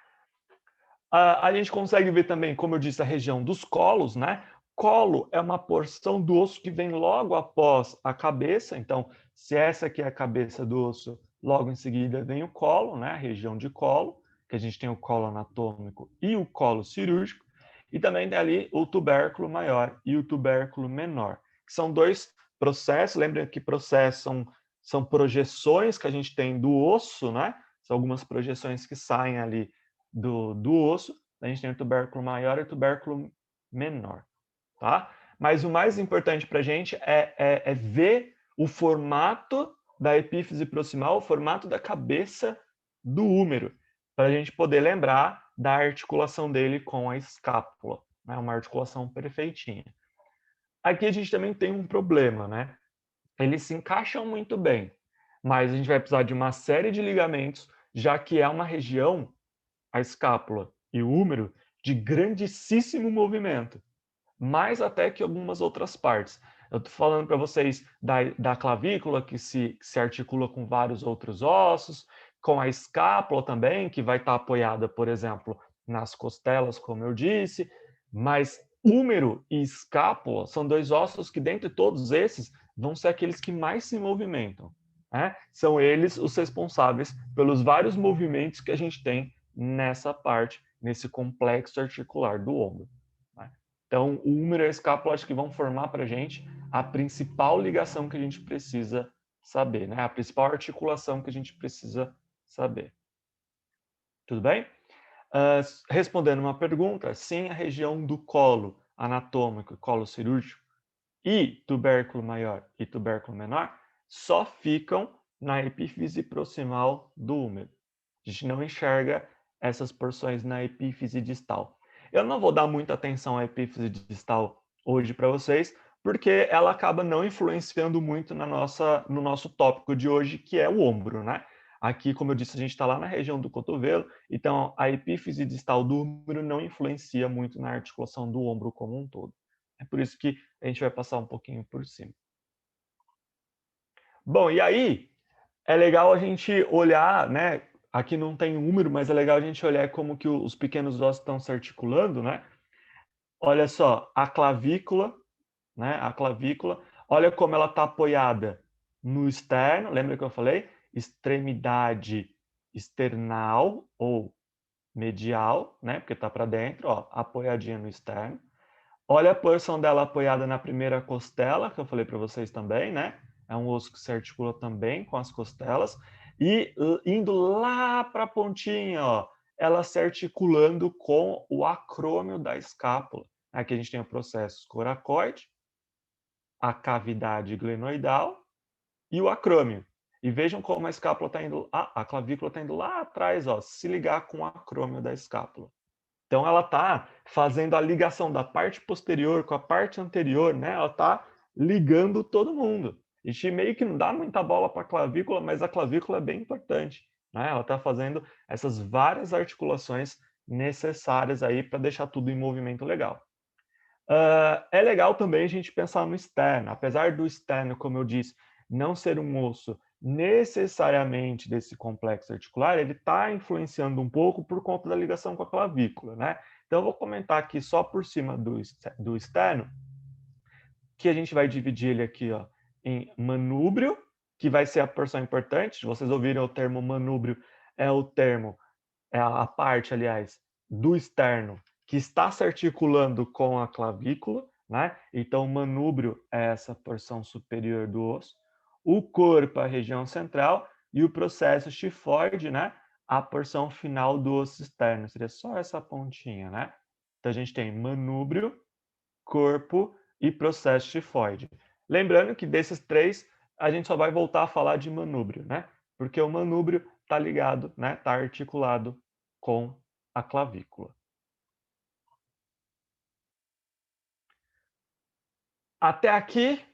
A gente consegue ver também, como eu disse, a região dos colos, né? Colo é uma porção do osso que vem logo após a cabeça. Então, se essa aqui é a cabeça do osso, logo em seguida vem o colo, né? A região de colo, que a gente tem o colo anatômico e o colo cirúrgico. E também tem ali o tubérculo maior e o tubérculo menor, que são dois processos. Lembra que processos são projeções que a gente tem do osso, né? São algumas projeções que saem ali do osso. A gente tem o tubérculo maior e o tubérculo menor, tá? Mas o mais importante para a gente é ver o formato da epífise proximal, o formato da cabeça do húmero, para a gente poder lembrar da articulação dele com a escápula, né? Uma articulação perfeitinha. Aqui a gente também tem um problema, né? Eles se encaixam muito bem, mas a gente vai precisar de uma série de ligamentos, já que é uma região, a escápula e o húmero, de grandíssimo movimento, mais até que algumas outras partes. Eu estou falando para vocês da clavícula, que se articula com vários outros ossos, com a escápula também, que vai estar apoiada, por exemplo, nas costelas, como eu disse, mas húmero e escápula são dois ossos que, dentre todos esses, vão ser aqueles que mais se movimentam, né? São eles os responsáveis pelos vários movimentos que a gente tem nessa parte, nesse complexo articular do ombro, né? Então, o húmero e a escápula acho que vão formar para a gente a principal ligação que a gente precisa saber, né? A principal articulação que a gente precisa saber. Tudo bem? Respondendo uma pergunta, sim, a região do colo anatômico, colo cirúrgico e tubérculo maior e tubérculo menor só ficam na epífise proximal do húmero. A gente não enxerga essas porções na epífise distal. Eu não vou dar muita atenção à epífise distal hoje para vocês, porque ela acaba não influenciando muito no nosso tópico de hoje, que é o ombro, né? Aqui, como eu disse, a gente está lá na região do cotovelo, então a epífise distal do ombro não influencia muito na articulação do ombro como um todo. É por isso que a gente vai passar um pouquinho por cima. Bom, e aí é legal a gente olhar, né? Aqui não tem número, mas é legal a gente olhar como que os pequenos ossos estão se articulando, né? Olha só, a clavícula, né? A clavícula, olha como ela está apoiada no externo, lembra que eu falei? Extremidade external ou medial, né? Porque está para dentro, ó, apoiadinha no externo. Olha a posição dela apoiada na primeira costela, que eu falei para vocês também, né? É um osso que se articula também com as costelas. E indo lá para a pontinha, ó, ela se articulando com o acrômio da escápula. Aqui a gente tem o processo coracoide, a cavidade glenoidal e o acrômio. E vejam como a escápula está indo, a clavícula está indo lá atrás, ó, se ligar com o acrômio da escápula. Então ela está fazendo a ligação da parte posterior com a parte anterior, né? Ela está ligando todo mundo. A gente meio que não dá muita bola para a clavícula, mas a clavícula é bem importante, né? Ela está fazendo essas várias articulações necessárias aí para deixar tudo em movimento legal. É legal também a gente pensar no externo. Apesar do externo, como eu disse, não ser um osso necessariamente desse complexo articular, ele está influenciando um pouco por conta da ligação com a clavícula, né? Então, eu vou comentar aqui só por cima do externo, que a gente vai dividir ele aqui, ó, em manúbrio, que vai ser a porção importante. Vocês ouviram o termo manúbrio, é o termo, é a parte, aliás, do externo que está se articulando com a clavícula, né? Então, o manúbrio é essa porção superior do osso, o corpo, a região central, e o processo xifoide, né? A porção final do osso externo, seria só essa pontinha, né? Então, a gente tem manúbrio, corpo e processo xifoide. Lembrando que desses três, a gente só vai voltar a falar de manúbrio, né? Porque o manúbrio está ligado, né? Está articulado com a clavícula. Até aqui,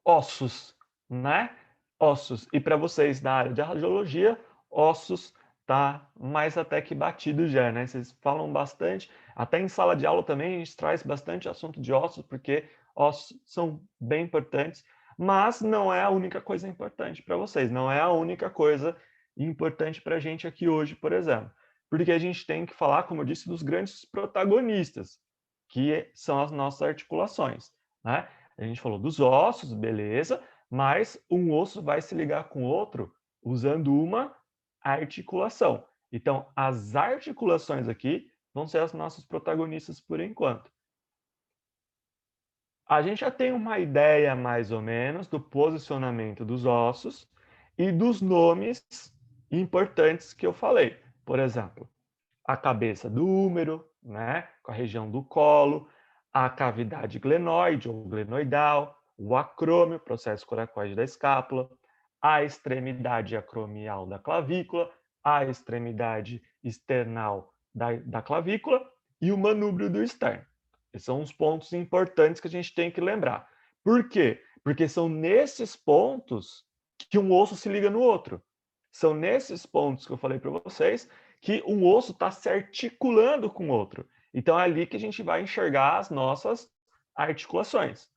ossos, né? Ossos. E para vocês da área de radiologia, ossos tá mais até que batido já, né? Vocês falam bastante, até em sala de aula também a gente traz bastante assunto de ossos, porque ossos são bem importantes, mas não é a única coisa importante para vocês, não é a única coisa importante para a gente aqui hoje, por exemplo. porque a gente tem que falar, como eu disse, dos grandes protagonistas, que são as nossas articulações, né? A gente falou dos ossos, beleza, mas um osso vai se ligar com o outro usando uma articulação. Então, as articulações aqui vão ser as nossas protagonistas por enquanto. A gente já tem uma ideia, mais ou menos, do posicionamento dos ossos e dos nomes importantes que eu falei. Por exemplo, a cabeça do húmero, né, com a região do colo, a cavidade glenoide ou glenoidal, o acrômio, processo coracoide da escápula, a extremidade acromial da clavícula, a extremidade external da clavícula e o manúbrio do externo. Esses são os pontos importantes que a gente tem que lembrar. Por quê? Porque são nesses pontos que um osso se liga no outro. São nesses pontos que eu falei para vocês que um osso está se articulando com o outro. Então é ali que a gente vai enxergar as nossas articulações.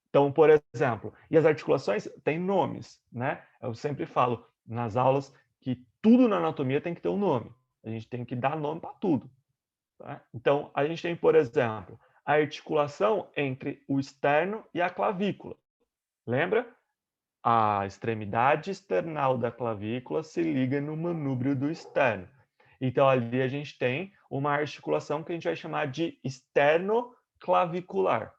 Então, por exemplo, e as articulações têm nomes, né? Eu sempre falo nas aulas que tudo na anatomia tem que ter um nome. A gente tem que dar nome para tudo. Tá? Então, a gente tem, por exemplo, a articulação entre o externo e a clavícula. Lembra? A extremidade external da clavícula se liga no manúbrio do externo. Então, ali a gente tem uma articulação que a gente vai chamar de externoclavicular.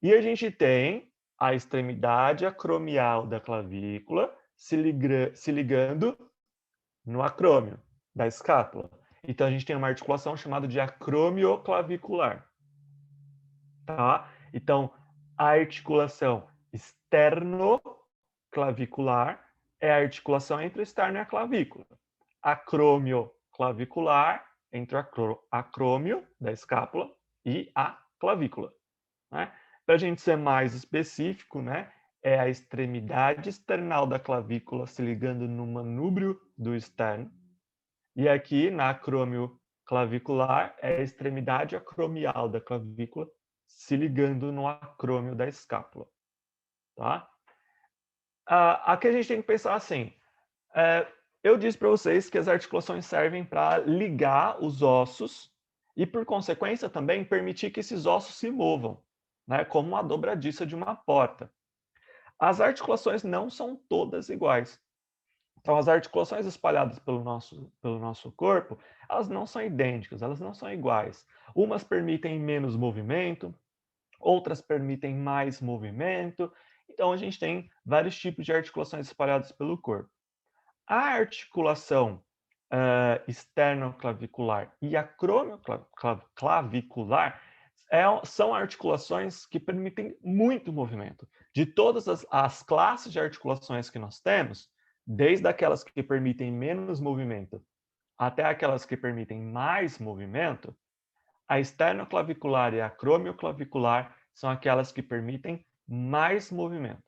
E a gente tem a extremidade acromial da clavícula se ligando no acrômio da escápula. Então, a gente tem uma articulação chamada de acromioclavicular. Tá? Então, a articulação externoclavicular é a articulação entre o externo e a clavícula. Acromioclavicular, entre o acrômio da escápula e a clavícula. Né? Para a gente ser mais específico, né, é a extremidade external da clavícula se ligando no manúbrio do externo. E aqui, na acromioclavicular, é a extremidade acromial da clavícula se ligando no acrômio da escápula. Tá? Aqui a gente tem que pensar assim, eu disse para vocês que as articulações servem para ligar os ossos e, por consequência, também permitir que esses ossos se movam, né, como uma dobradiça de uma porta. As articulações não são todas iguais. Então, as articulações espalhadas pelo nosso corpo, elas não são idênticas, elas não são iguais. Umas permitem menos movimento, outras permitem mais movimento. Então, a gente tem vários tipos de articulações espalhadas pelo corpo. A articulação externoclavicular e acromioclavicular são articulações que permitem muito movimento. De todas as classes de articulações que nós temos, desde aquelas que permitem menos movimento até aquelas que permitem mais movimento, a externoclavicular e a acromioclavicular são aquelas que permitem mais movimento.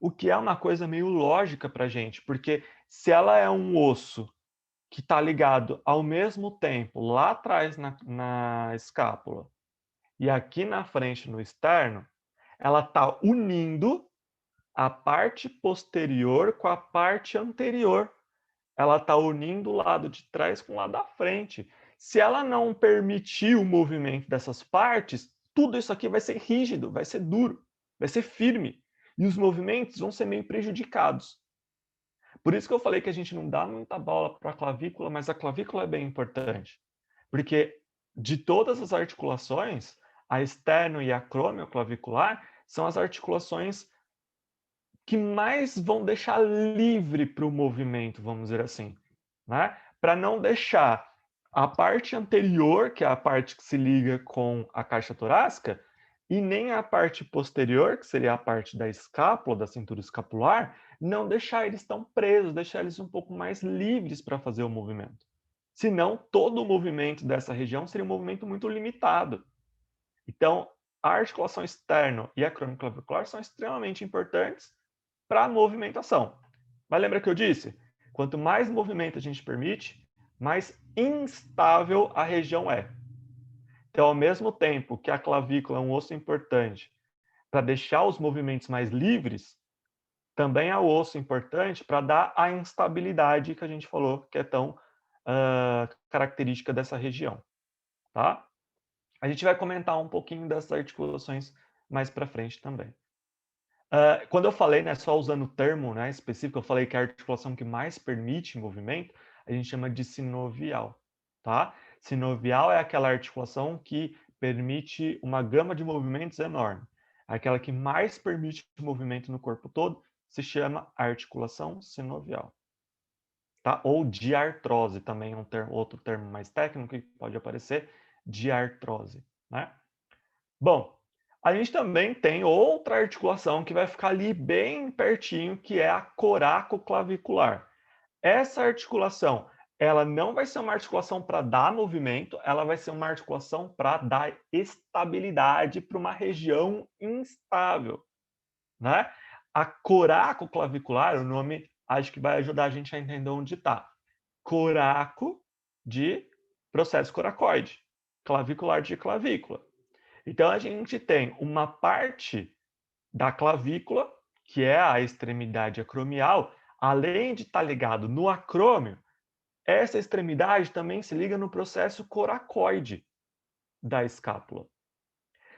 O que é uma coisa meio lógica para a gente, porque se ela é um osso que está ligado ao mesmo tempo lá atrás na escápula e aqui na frente no externo, ela está unindo a parte posterior com a parte anterior. Ela está unindo o lado de trás com o lado da frente. Se ela não permitir o movimento dessas partes, tudo isso aqui vai ser rígido, vai ser duro, vai ser firme. E os movimentos vão ser meio prejudicados. Por isso que eu falei que a gente não dá muita bola para a clavícula, mas a clavícula é bem importante. Porque de todas as articulações, a externo e a acromioclavicular são as articulações que mais vão deixar livre para o movimento, vamos dizer assim, né? Para não deixar a parte anterior, que é a parte que se liga com a caixa torácica, e nem a parte posterior, que seria a parte da escápula, da cintura escapular, não deixar eles tão presos, deixar eles um pouco mais livres para fazer o movimento. Senão, todo o movimento dessa região seria um movimento muito limitado. Então, a articulação externa e a acromioclavicular são extremamente importantes para a movimentação. Mas lembra que eu disse? Quanto mais movimento a gente permite, mais instável a região é. Então, ao mesmo tempo que a clavícula é um osso importante para deixar os movimentos mais livres, também é o osso importante para dar a instabilidade que a gente falou que é tão característica dessa região, tá? A gente vai comentar um pouquinho dessas articulações mais para frente também. Quando eu falei, né, só usando o termo, né, específico, eu falei que a articulação que mais permite movimento, a gente chama de sinovial, tá? Sinovial é aquela articulação que permite uma gama de movimentos enorme. Aquela que mais permite movimento no corpo todo se chama articulação sinovial, tá? Ou diartrose, também é um termo, outro termo mais técnico que pode aparecer, diartrose, né? Bom, a gente também tem outra articulação que vai ficar ali bem pertinho, que é a coracoclavicular. Essa articulação, ela não vai ser uma articulação para dar movimento, ela vai ser uma articulação para dar estabilidade para uma região instável, né? A coracoclavicular, o nome acho que vai ajudar a gente a entender onde está. Coraco de processo coracoide, clavicular de clavícula. Então, a gente tem uma parte da clavícula, que é a extremidade acromial, além de estar ligado no acrômio, essa extremidade também se liga no processo coracoide da escápula.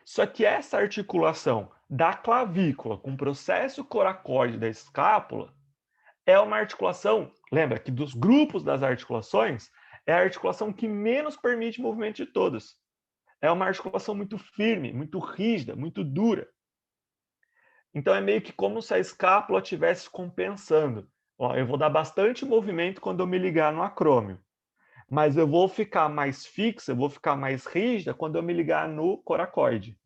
Só que essa articulação da clavícula com o processo coracoide da escápula é uma articulação, lembra que dos grupos das articulações, é a articulação que menos permite movimento de todas. É uma articulação muito firme, muito rígida, muito dura. Então é meio que como se a escápula estivesse compensando. Ó, eu vou dar bastante movimento quando eu me ligar no acrômio, mas eu vou ficar mais fixa, eu vou ficar mais rígida quando eu me ligar no coracoide,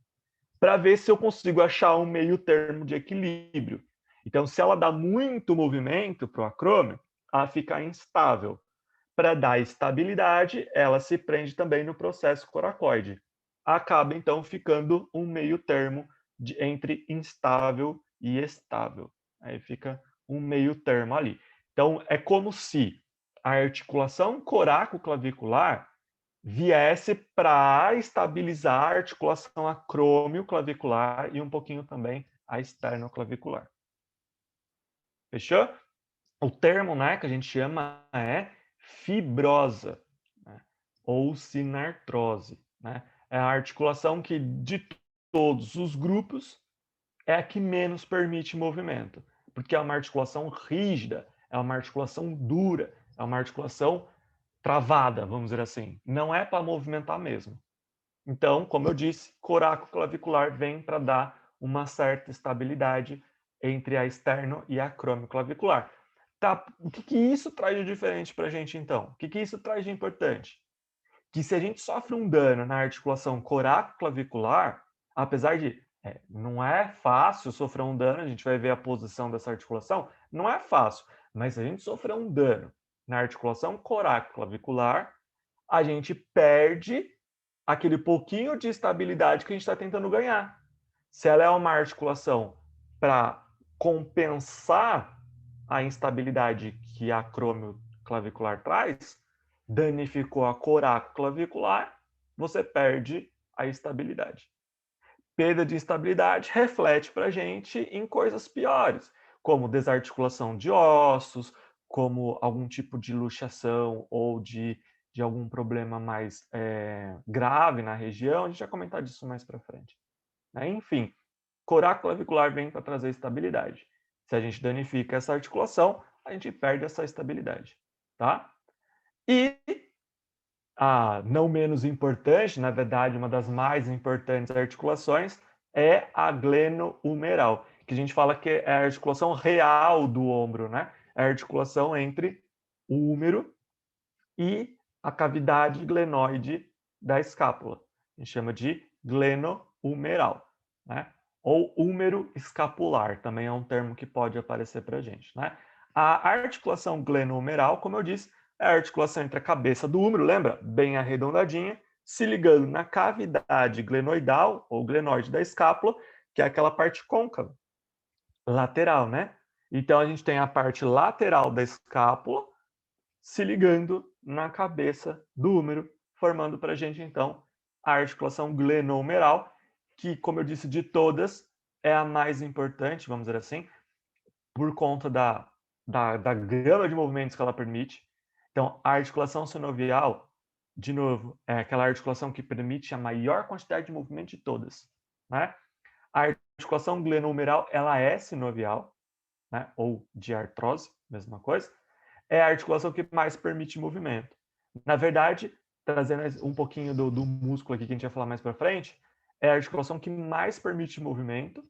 para ver se eu consigo achar um meio termo de equilíbrio. Então, se ela dá muito movimento para o acrômio, ela fica instável. Para dar estabilidade, ela se prende também no processo coracoide. Acaba, então, ficando um meio termo entre instável e estável. Aí fica um meio termo ali. Então, é como se a articulação coraco-clavicular viesse para estabilizar a articulação acrômio-clavicular e um pouquinho também a externo-clavicular. Fechou? O termo, né, que a gente chama é fibrosa, né, ou sinartrose, né? É a articulação que de todos os grupos é a que menos permite movimento, porque é uma articulação rígida, é uma articulação dura, é uma articulação travada, vamos dizer assim. Não é para movimentar mesmo. Então, como eu disse, coraco-clavicular vem para dar uma certa estabilidade entre a externo e a acrômio-clavicular. Tá, o que isso traz de diferente para a gente, então? O que isso traz de importante? Que se a gente sofre um dano na articulação coraco-clavicular, apesar de não é fácil sofrer um dano, a gente vai ver a posição dessa articulação, não é fácil, mas se a gente sofrer um dano na articulação coraco-clavicular, a gente perde aquele pouquinho de estabilidade que a gente está tentando ganhar. Se ela é uma articulação para compensar a instabilidade que a acrômio clavicular traz, danificou a coraco clavicular, você perde a estabilidade. Perda de estabilidade reflete para a gente em coisas piores, como desarticulação de ossos, como algum tipo de luxação ou de algum problema mais grave na região. A gente vai comentar disso mais para frente. Enfim, coraco clavicular vem para trazer estabilidade. Se a gente danifica essa articulação, a gente perde essa estabilidade, tá? E a não menos importante, na verdade, uma das mais importantes articulações é a glenohumeral, que a gente fala que é a articulação real do ombro, né? É a articulação entre o húmero e a cavidade glenoide da escápula. A gente chama de glenohumeral, né? Ou húmero escapular, também é um termo que pode aparecer para a gente, né? A articulação glenohumeral, como eu disse, é a articulação entre a cabeça do húmero, lembra? Bem arredondadinha, se ligando na cavidade glenoidal, ou glenoide da escápula, que é aquela parte côncava, lateral, né? Então, a gente tem a parte lateral da escápula se ligando na cabeça do húmero, formando para a gente, então, a articulação glenohumeral, que, como eu disse, de todas, é a mais importante, vamos dizer assim, por conta da gama de movimentos que ela permite Então, a articulação sinovial, de novo, é aquela articulação que permite a maior quantidade de movimento de todas, né? A articulação glenohumeral, ela é sinovial, né? Ou de artrose, mesma coisa. É a articulação que mais permite movimento. Na verdade, trazendo um pouquinho do músculo aqui que a gente vai falar mais para frente, é a articulação que mais permite movimento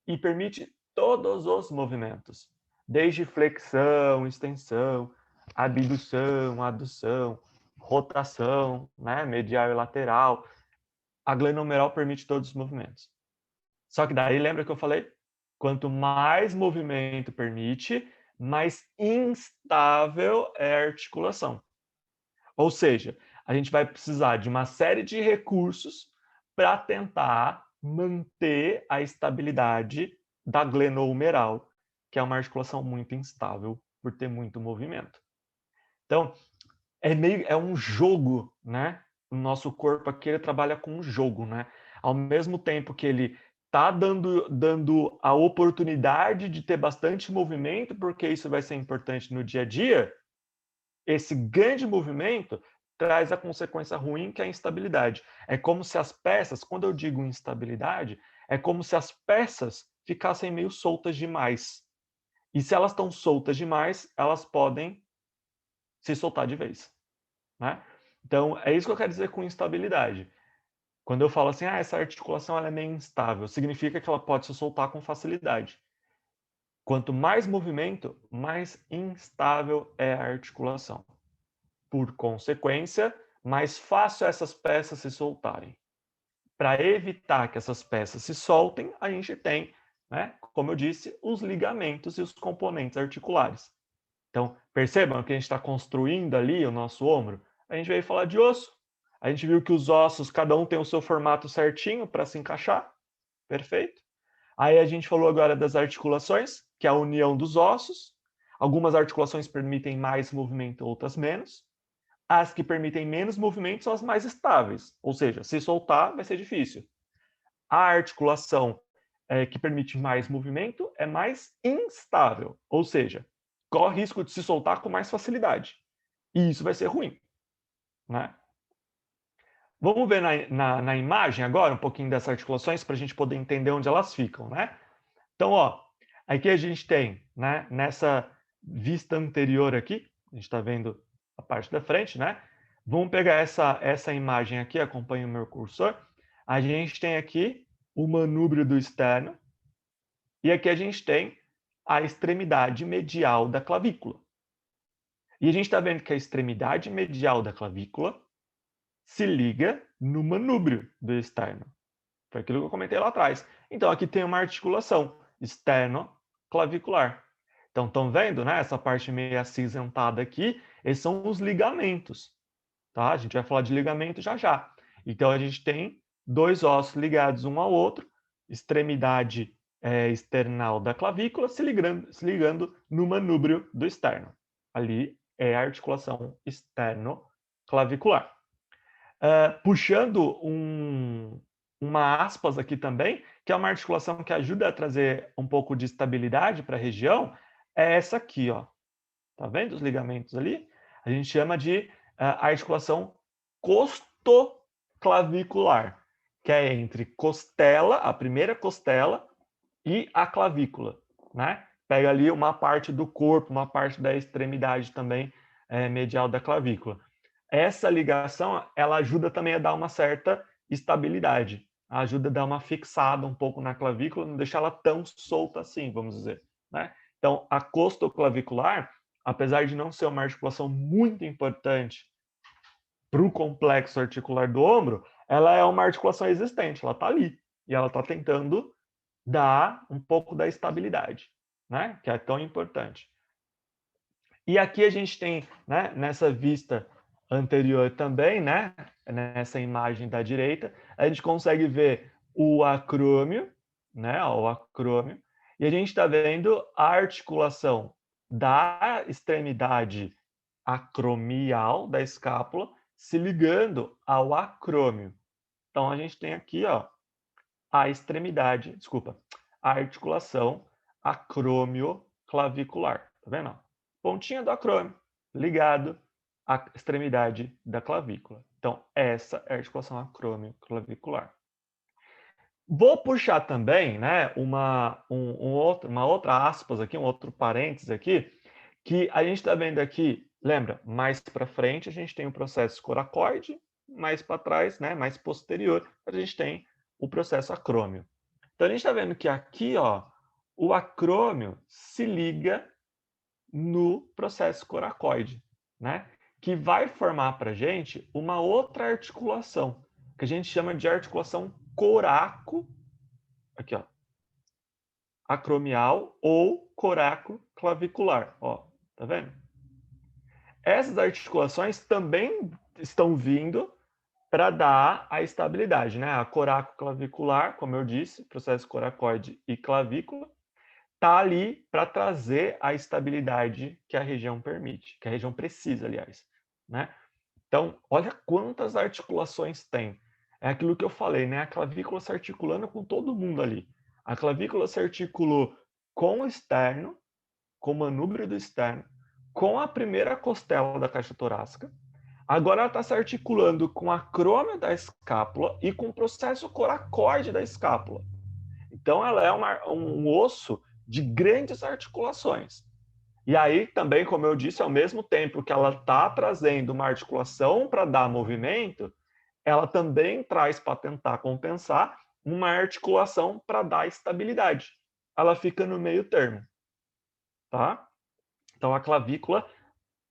e permite todos os movimentos, desde flexão, extensão, abdução, adução, rotação, né, medial e lateral. A glenohumeral permite todos os movimentos. Só que daí, lembra que eu falei? Quanto mais movimento permite, mais instável é a articulação. Ou seja, a gente vai precisar de uma série de recursos para tentar manter a estabilidade da glenohumeral, que é uma articulação muito instável por ter muito movimento. Então, é um jogo, né? O nosso corpo aqui ele trabalha com um jogo, né? Ao mesmo tempo que ele está dando a oportunidade de ter bastante movimento, porque isso vai ser importante no dia a dia, esse grande movimento traz a consequência ruim, que é a instabilidade. É como se as peças, quando eu digo instabilidade, é como se as peças ficassem meio soltas demais. E se elas estão soltas demais, elas podem se soltar de vez, né? Então, é isso que eu quero dizer com instabilidade. Quando eu falo assim, essa articulação ela é meio instável, significa que ela pode se soltar com facilidade. Quanto mais movimento, mais instável é a articulação. Por consequência, mais fácil essas peças se soltarem. Para evitar que essas peças se soltem, a gente tem, né, como eu disse, os ligamentos e os componentes articulares. Então, percebam que a gente está construindo ali o nosso ombro. A gente veio falar de osso. A gente viu que os ossos, cada um tem o seu formato certinho para se encaixar. Perfeito? Aí a gente falou agora das articulações, que é a união dos ossos. Algumas articulações permitem mais movimento, outras menos. As que permitem menos movimento são as mais estáveis, ou seja, se soltar vai ser difícil. A articulação que permite mais movimento é mais instável, ou seja, corre risco de se soltar com mais facilidade. E isso vai ser ruim, né? Vamos ver na imagem agora um pouquinho dessas articulações para a gente poder entender onde elas ficam, né? Então, ó, aqui a gente tem, né, nessa vista anterior aqui, a gente está vendo a parte da frente, né? Vamos pegar essa imagem aqui, acompanha o meu cursor. A gente tem aqui o manúbrio do externo e aqui a gente tem a extremidade medial da clavícula. E a gente está vendo que a extremidade medial da clavícula se liga no manúbrio do externo. Foi aquilo que eu comentei lá atrás. Então, aqui tem uma articulação externo-clavicular. Então, estão vendo, né? Essa parte meio acinzentada aqui, esses são os ligamentos. Tá? A gente vai falar de ligamento já já. Então, a gente tem dois ossos ligados um ao outro, extremidade external da clavícula se ligando no manúbrio do externo. Ali é a articulação externo-clavicular. Puxando uma aspas aqui também, que é uma articulação que ajuda a trazer um pouco de estabilidade para a região, é essa aqui, ó. Tá vendo os ligamentos ali? A gente chama de articulação costoclavicular, que é entre costela, a primeira costela, e a clavícula, né? Pega ali uma parte do corpo, uma parte da extremidade também medial da clavícula. Essa ligação, ela ajuda também a dar uma certa estabilidade, ajuda a dar uma fixada um pouco na clavícula, não deixar ela tão solta assim, vamos dizer, né? Então, a costoclavicular, apesar de não ser uma articulação muito importante para o complexo articular do ombro, ela é uma articulação existente, ela está ali e ela está tentando dar um pouco da estabilidade, né? Que é tão importante. E aqui a gente tem, né, nessa vista anterior também, né, nessa imagem da direita, a gente consegue ver o acrômio, né, o acrômio, e a gente está vendo a articulação da extremidade acromial da escápula se ligando ao acrômio. Então a gente tem aqui, ó, a extremidade, desculpa, a articulação acromioclavicular, tá vendo? Pontinha do acrômio ligado a extremidade da clavícula. Então, essa é a articulação acromioclavicular. Vou puxar também, né, uma outra aspas aqui, um outro parênteses aqui, que a gente está vendo aqui, lembra, mais para frente a gente tem o processo coracoide, mais para trás, né, mais posterior, a gente tem o processo acrômio. Então a gente está vendo que aqui, ó, o acrômio se liga no processo coracoide, né, que vai formar para a gente uma outra articulação, que a gente chama de articulação coraco, aqui, ó, acromial ou coraco-clavicular, ó, tá vendo? Essas articulações também estão vindo para dar a estabilidade, né? A coraco-clavicular, como eu disse, processo coracoide e clavícula, tá ali para trazer a estabilidade que a região permite, que a região precisa, aliás, né? Então, olha quantas articulações tem. É aquilo que eu falei, né? A clavícula se articulando com todo mundo ali. A clavícula se articulou com o externo, com o manúbrio do externo, com a primeira costela da caixa torácica. Agora ela está se articulando com a acrômio da escápula e com o processo coracoide da escápula. Então ela é um osso de grandes articulações. E aí também, como eu disse, ao mesmo tempo que ela está trazendo uma articulação para dar movimento, ela também traz para tentar compensar uma articulação para dar estabilidade. Ela fica no meio termo, tá? Então a clavícula,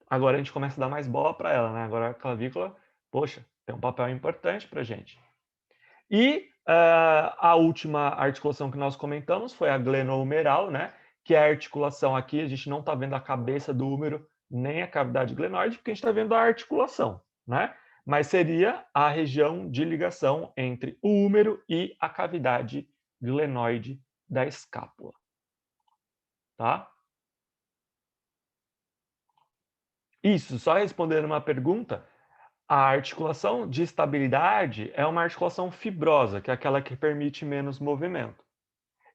agora a gente começa a dar mais bola para ela, né? Agora a clavícula, poxa, tem um papel importante para a gente. E a última articulação que nós comentamos foi a glenohumeral, né? Que é a articulação aqui, a gente não está vendo a cabeça do úmero nem a cavidade glenoide, porque a gente está vendo a articulação, né? Mas seria a região de ligação entre o úmero e a cavidade glenoide da escápula, tá? Isso, só respondendo uma pergunta, a articulação de estabilidade é uma articulação fibrosa, que é aquela que permite menos movimento.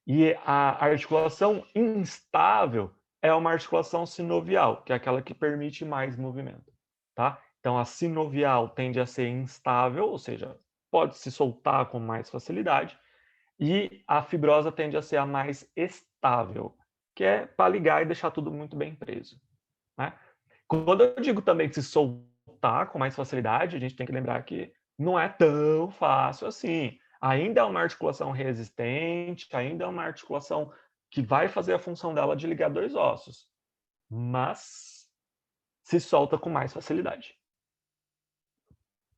E a articulação instável é uma articulação sinovial, que é aquela que permite mais movimento, tá? Então a sinovial tende a ser instável, ou seja, pode se soltar com mais facilidade, e a fibrosa tende a ser a mais estável, que é para ligar e deixar tudo muito bem preso, né? Quando eu digo também que se soltar com mais facilidade, a gente tem que lembrar que não é tão fácil assim. Ainda é uma articulação resistente, ainda é uma articulação que vai fazer a função dela de ligar dois ossos, mas se solta com mais facilidade.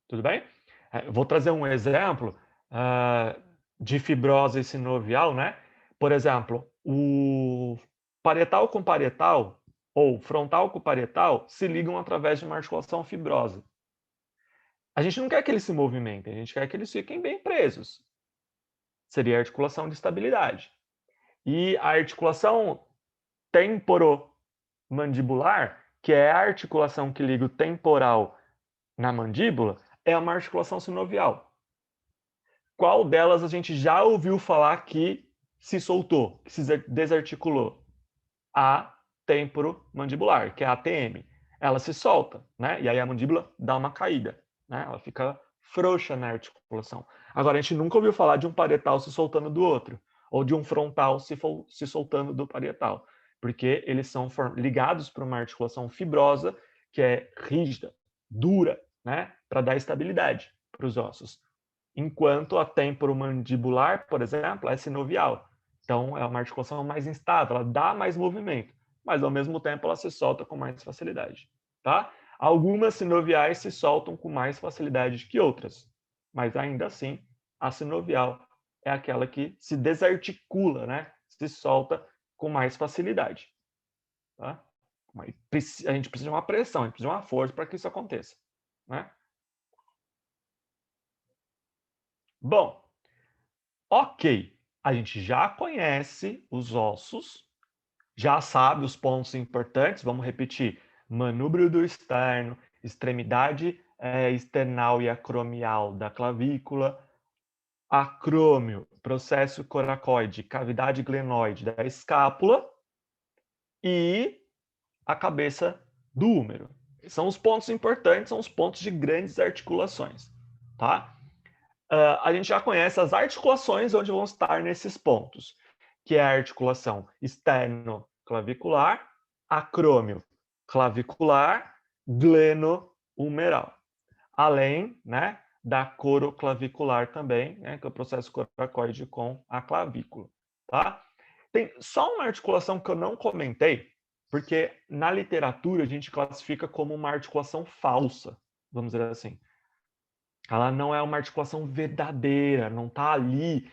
Tudo bem? Eu vou trazer um exemplo de fibrose sinovial, né? Por exemplo, o parietal com parietal ou frontal com parietal se ligam através de uma articulação fibrosa. A gente não quer que eles se movimentem, a gente quer que eles fiquem bem presos. Seria a articulação de estabilidade. E a articulação temporomandibular, que é a articulação que liga o temporal na mandíbula, é uma articulação sinovial. Qual delas a gente já ouviu falar que se soltou, que se desarticulou? A temporomandibular, que é a ATM. Ela se solta, né? E aí a mandíbula dá uma caída, né? Ela fica frouxa na articulação. Agora, a gente nunca ouviu falar de um parietal se soltando do outro, ou de um frontal se soltando do parietal, porque eles são ligados para uma articulação fibrosa, que é rígida, dura, né? Para dar estabilidade para os ossos. Enquanto a temporomandibular, por exemplo, é sinovial. Então, é uma articulação mais instável, ela dá mais movimento, mas ao mesmo tempo ela se solta com mais facilidade, tá? Algumas sinoviais se soltam com mais facilidade que outras, mas ainda assim, a sinovial é aquela que se desarticula, né? Se solta com mais facilidade, tá? Mas a gente precisa de uma pressão, a gente precisa de uma força para que isso aconteça, né? Bom, ok, a gente já conhece os ossos, já sabe os pontos importantes, vamos repetir: manúbrio do externo, extremidade external e acromial da clavícula, acrômio, processo coracoide, cavidade glenoide da escápula e a cabeça do úmero. são os pontos importantes, são os pontos de grandes articulações, tá? A gente já conhece as articulações onde vão estar nesses pontos, que é a articulação externo-clavicular, acrômio clavicular, gleno-humeral. Além, né, da coroclavicular também, né, que é o processo coracoide com a clavícula, tá? Tem só uma articulação que eu não comentei, porque na literatura a gente classifica como uma articulação falsa, vamos dizer assim. Ela não é uma articulação verdadeira, não está ali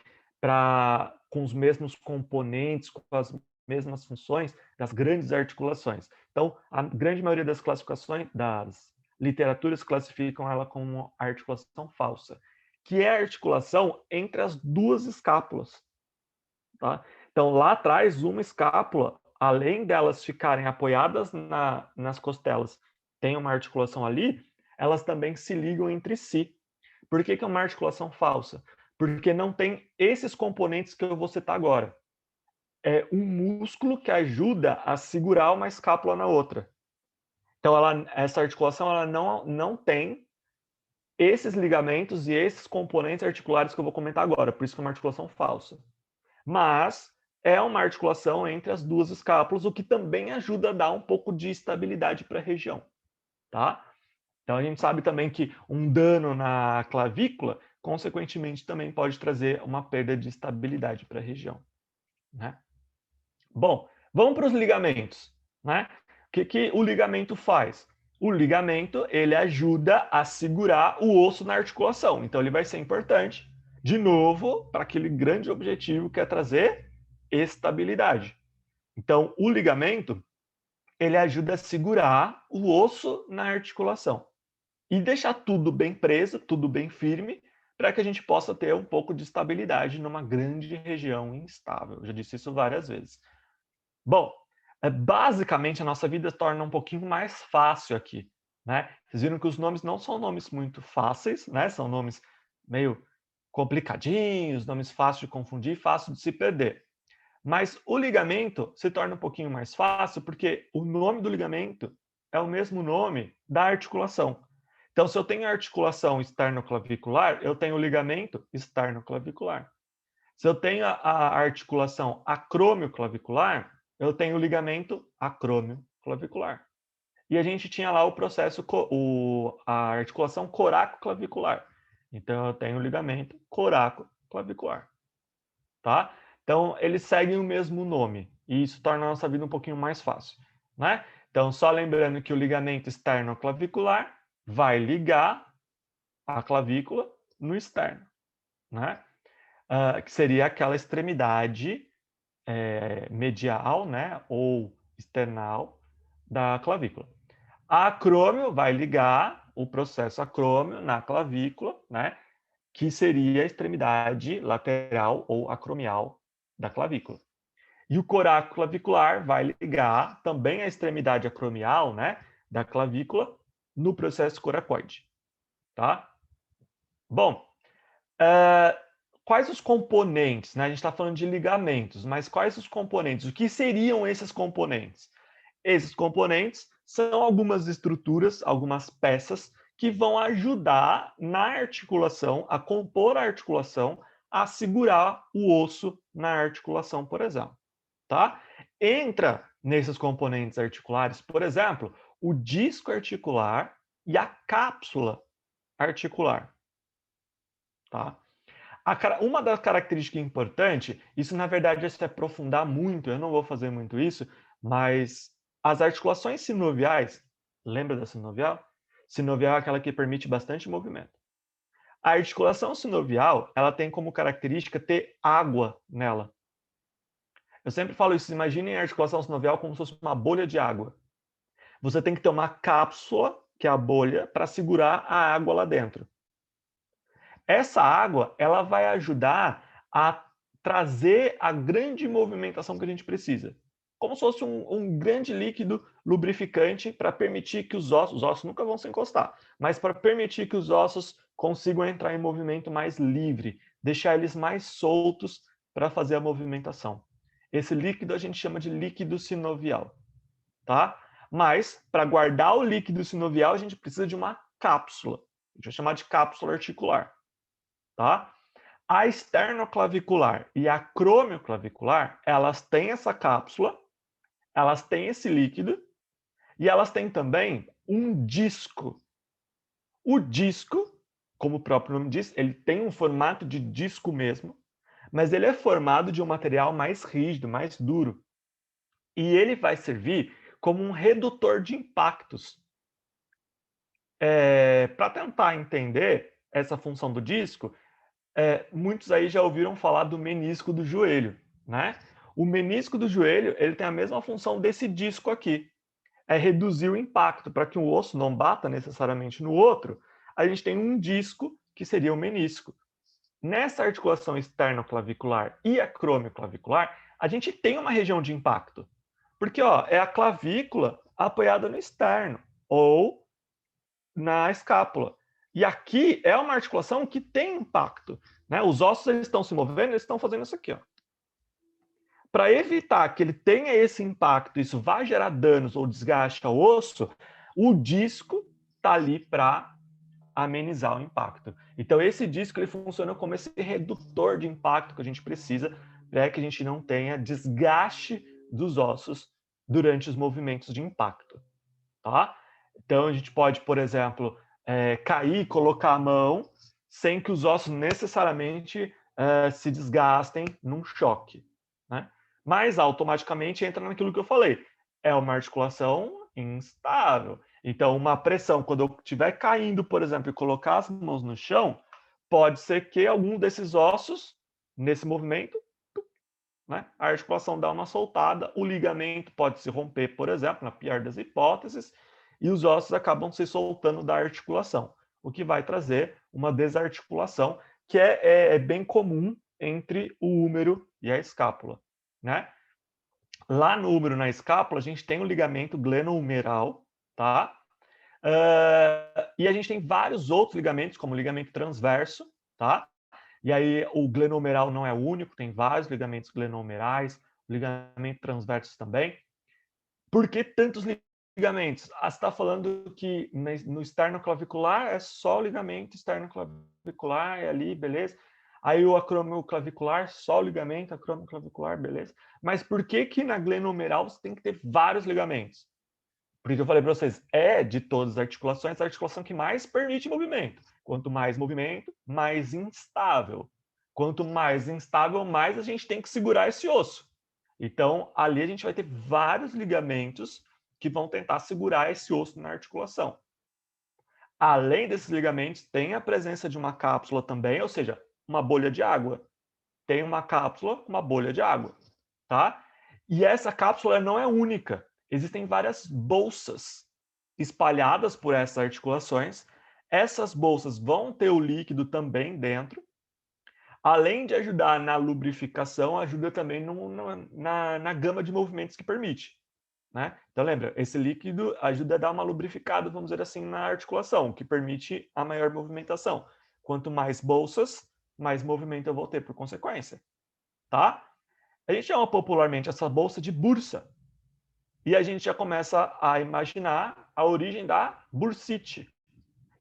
com os mesmos componentes, com as mesmas funções das grandes articulações. Então, a grande maioria das classificações, das literaturas classificam ela como articulação falsa, que é a articulação entre as duas escápulas. Tá? Então, lá atrás, uma escápula, além delas ficarem apoiadas nas costelas, tem uma articulação ali, elas também se ligam entre si. Por que é uma articulação falsa? Porque não tem esses componentes que eu vou citar agora. É um músculo que ajuda a segurar uma escápula na outra. Então, essa articulação ela não tem esses ligamentos e esses componentes articulares que eu vou comentar agora. Por isso que é uma articulação falsa. Mas é uma articulação entre as duas escápulas, o que também ajuda a dar um pouco de estabilidade para a região. Tá? Então, a gente sabe também que um dano na clavícula, consequentemente, também pode trazer uma perda de estabilidade para a região. Né? Bom, vamos para os ligamentos. Né? O que o ligamento faz? O ligamento ele ajuda a segurar o osso na articulação. Então, ele vai ser importante, de novo, para aquele grande objetivo que é trazer estabilidade. Então, o ligamento ele ajuda a segurar o osso na articulação e deixar tudo bem preso, tudo bem firme, para que a gente possa ter um pouco de estabilidade numa grande região instável. Eu já disse isso várias vezes. Bom, basicamente a nossa vida se torna um pouquinho mais fácil aqui. Né? Vocês viram que os nomes não são nomes muito fáceis, né? São nomes meio complicadinhos, nomes fáceis de confundir, fácil de se perder. Mas o ligamento se torna um pouquinho mais fácil porque o nome do ligamento é o mesmo nome da articulação. Então, se eu tenho a articulação externo-clavicular, eu tenho o ligamento externo-clavicular. Se eu tenho a articulação acrômio-clavicular, eu tenho o ligamento acrômio-clavicular. E a gente tinha lá o processo, a articulação coraco-clavicular. Então, eu tenho o ligamento coraco-clavicular. Tá? Então, eles seguem o mesmo nome. E isso torna a nossa vida um pouquinho mais fácil. Né? Então, só lembrando que o ligamento externo-clavicular vai ligar a clavícula no externo. Né? Que seria aquela extremidade medial, né? Ou external da clavícula. A acrômio vai ligar o processo acrômio na clavícula, né? Que seria a extremidade lateral ou acromial da clavícula. E o coraco clavicular vai ligar também a extremidade acromial, né, da clavícula no processo coracoide, tá? Bom, quais os componentes, né? A gente está falando de ligamentos, mas quais os componentes? O que seriam esses componentes? Esses componentes são algumas estruturas, algumas peças que vão ajudar na articulação, a compor a articulação, a segurar o osso na articulação, por exemplo. Tá? Entra nesses componentes articulares, por exemplo, o disco articular e a cápsula articular. Tá? Uma das características importantes, isso na verdade é se aprofundar muito, eu não vou fazer muito isso, mas as articulações sinoviais, lembra da sinovial? Sinovial é aquela que permite bastante movimento. A articulação sinovial, ela tem como característica ter água nela. Eu sempre falo isso, imaginem a articulação sinovial como se fosse uma bolha de água. Você tem que ter uma cápsula, que é a bolha, para segurar a água lá dentro. Essa água, ela vai ajudar a trazer a grande movimentação que a gente precisa. Como se fosse um grande líquido lubrificante para permitir que os ossos nunca vão se encostar, mas para permitir que os ossos consigam entrar em movimento mais livre, deixar eles mais soltos para fazer a movimentação. Esse líquido a gente chama de líquido sinovial, tá? Mas, para guardar o líquido sinovial, a gente precisa de uma cápsula. A gente vai chamar de cápsula articular. Tá? A esternoclavicular e a cromioclavicular, elas têm essa cápsula, elas têm esse líquido, e elas têm também um disco. O disco, como o próprio nome diz, ele tem um formato de disco mesmo, mas ele é formado de um material mais rígido, mais duro. E ele vai servir como um redutor de impactos. Para tentar entender essa função do disco, muitos aí já ouviram falar do menisco do joelho, né? O menisco do joelho, ele tem a mesma função desse disco aqui. É reduzir o impacto para que o osso não bata necessariamente no outro. A gente tem um disco, que seria o menisco. Nessa articulação externoclavicular e acromioclavicular, a gente tem uma região de impacto. Porque é a clavícula apoiada no externo ou na escápula. E aqui é uma articulação que tem impacto. Né? Os ossos eles estão se movendo, eles estão fazendo isso aqui. Para evitar que ele tenha esse impacto, isso vá gerar danos ou desgaste ao osso, o disco está ali para amenizar o impacto. Então, esse disco ele funciona como esse redutor de impacto que a gente precisa para que a gente não tenha desgaste dos ossos durante os movimentos de impacto. Tá? Então, a gente pode, por exemplo, cair, colocar a mão sem que os ossos necessariamente se desgastem num choque. Né? Mas, automaticamente, entra naquilo que eu falei. É uma articulação instável. Então, uma pressão, quando eu estiver caindo, por exemplo, e colocar as mãos no chão, pode ser que algum desses ossos, nesse movimento, né, a articulação dá uma soltada, o ligamento pode se romper, por exemplo, na pior das hipóteses, e os ossos acabam se soltando da articulação, o que vai trazer uma desarticulação, que é bem comum entre o húmero e a escápula. Né? Lá no húmero, na escápula, a gente tem o ligamento glenohumeral, tá? E a gente tem vários outros ligamentos, como o ligamento transverso, tá? E aí o glenohumeral não é o único, tem vários ligamentos glenohumerais, o ligamento transverso também. Por que tantos ligamentos? Você está falando que no esternoclavicular é só o ligamento esternoclavicular, é ali, beleza? Aí o acromioclavicular, só o ligamento acromioclavicular, beleza? Mas por que na glenohumeral você tem que ter vários ligamentos? Porque eu falei para vocês, de todas as articulações, a articulação que mais permite movimento. Quanto mais movimento, mais instável. Quanto mais instável, mais a gente tem que segurar esse osso. Então, ali a gente vai ter vários ligamentos que vão tentar segurar esse osso na articulação. Além desses ligamentos, tem a presença de uma cápsula também, ou seja, uma bolha de água. Tem uma cápsula, uma bolha de água, tá? E essa cápsula não é única. Existem várias bolsas espalhadas por essas articulações. Essas bolsas vão ter o líquido também dentro. Além de ajudar na lubrificação, ajuda também na gama de movimentos que permite. Né? Então, lembra, esse líquido ajuda a dar uma lubrificada, vamos dizer assim, na articulação, o que permite a maior movimentação. Quanto mais bolsas, mais movimento eu vou ter por consequência. Tá? A gente chama popularmente essa bolsa de bursa. E a gente já começa a imaginar a origem da bursite,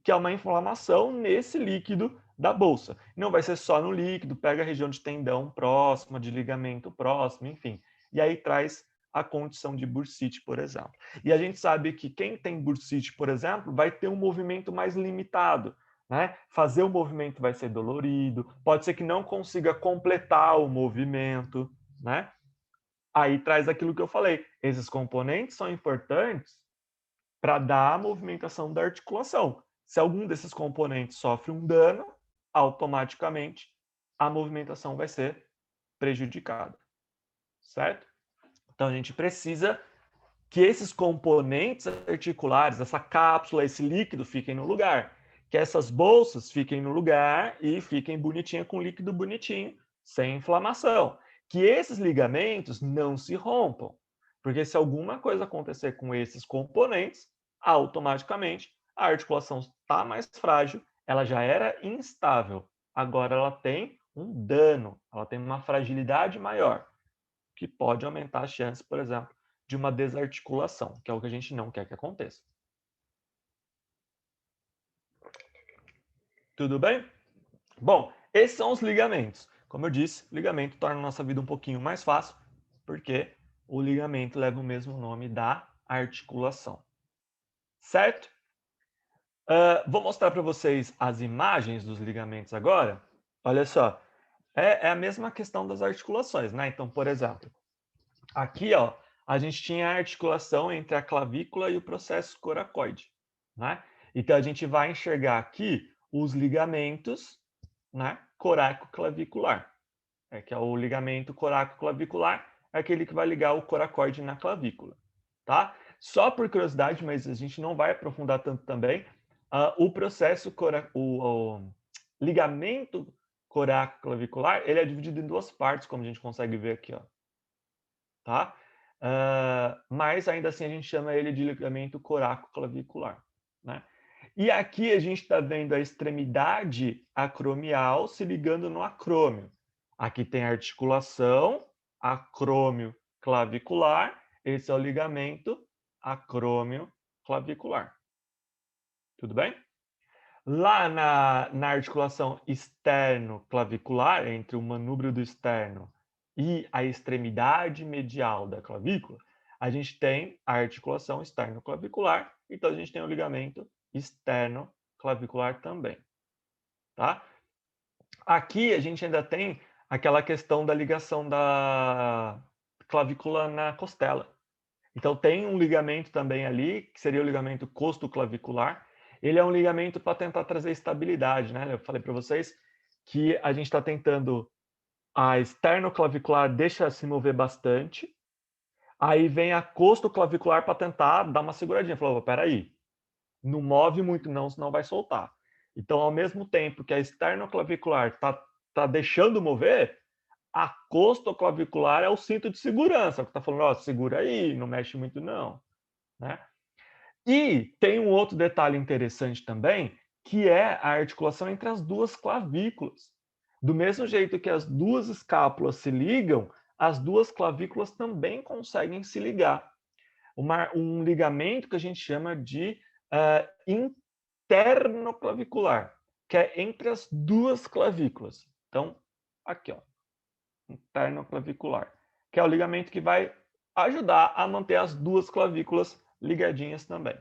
que é uma inflamação nesse líquido da bolsa. Não vai ser só no líquido, pega a região de tendão próxima, de ligamento próximo, enfim. E aí traz a condição de bursite, por exemplo. E a gente sabe que quem tem bursite, por exemplo, vai ter um movimento mais limitado. Né? Fazer o movimento vai ser dolorido, pode ser que não consiga completar o movimento. Né? Aí traz aquilo que eu falei. Esses componentes são importantes para dar a movimentação da articulação. Se algum desses componentes sofre um dano, automaticamente a movimentação vai ser prejudicada. Certo? Então a gente precisa que esses componentes articulares, essa cápsula, esse líquido fiquem no lugar. Que essas bolsas fiquem no lugar e fiquem bonitinha com líquido bonitinho, sem inflamação. Que esses ligamentos não se rompam. Porque se alguma coisa acontecer com esses componentes, automaticamente a articulação está mais frágil, ela já era instável, agora ela tem um dano, ela tem uma fragilidade maior, que pode aumentar a chance, por exemplo, de uma desarticulação, que é o que a gente não quer que aconteça. Tudo bem? Bom, esses são os ligamentos. Como eu disse, ligamento torna a nossa vida um pouquinho mais fácil, porque o ligamento leva o mesmo nome da articulação. Certo? Vou mostrar para vocês as imagens dos ligamentos agora. Olha só, é a mesma questão das articulações, né? Então, por exemplo, aqui, ó, a gente tinha a articulação entre a clavícula e o processo coracoide, né? Então, a gente vai enxergar aqui os ligamentos, né, coraco-clavicular. Que é o ligamento coraco-clavicular, é aquele que vai ligar o coracoide na clavícula, tá? Só por curiosidade, mas a gente não vai aprofundar tanto também, o processo, o ligamento coraco-clavicular, ele é dividido em duas partes, como a gente consegue ver aqui, ó. Tá? Mas ainda assim a gente chama ele de ligamento coraco-clavicular, né? E aqui a gente está vendo a extremidade acromial se ligando no acrômio. Aqui tem a articulação acrômio clavicular, esse é o ligamento acrômio clavicular. Tudo bem? Lá na articulação externo-clavicular, entre o manúbrio do externo e a extremidade medial da clavícula, a gente tem a articulação externo-clavicular, então a gente tem o ligamento externo-clavicular também. Tá? Aqui a gente ainda tem aquela questão da ligação da clavícula na costela. Então tem um ligamento também ali, que seria o ligamento costoclavicular. Ele é um ligamento para tentar trazer estabilidade, né? Eu falei para vocês que a gente está tentando, a externoclavicular deixa se mover bastante, aí vem a costoclavicular para tentar dar uma seguradinha. Falou, peraí, não move muito não, senão vai soltar. Então, ao mesmo tempo que a externoclavicular tá deixando mover, a costoclavicular é o cinto de segurança, que está falando, ó, segura aí, não mexe muito não, né? E tem um outro detalhe interessante também, que é a articulação entre as duas clavículas. Do mesmo jeito que as duas escápulas se ligam, as duas clavículas também conseguem se ligar. Um ligamento que a gente chama de internoclavicular, que é entre as duas clavículas. Então, aqui, ó, internoclavicular, que é o ligamento que vai ajudar a manter as duas clavículas ligadinhas também.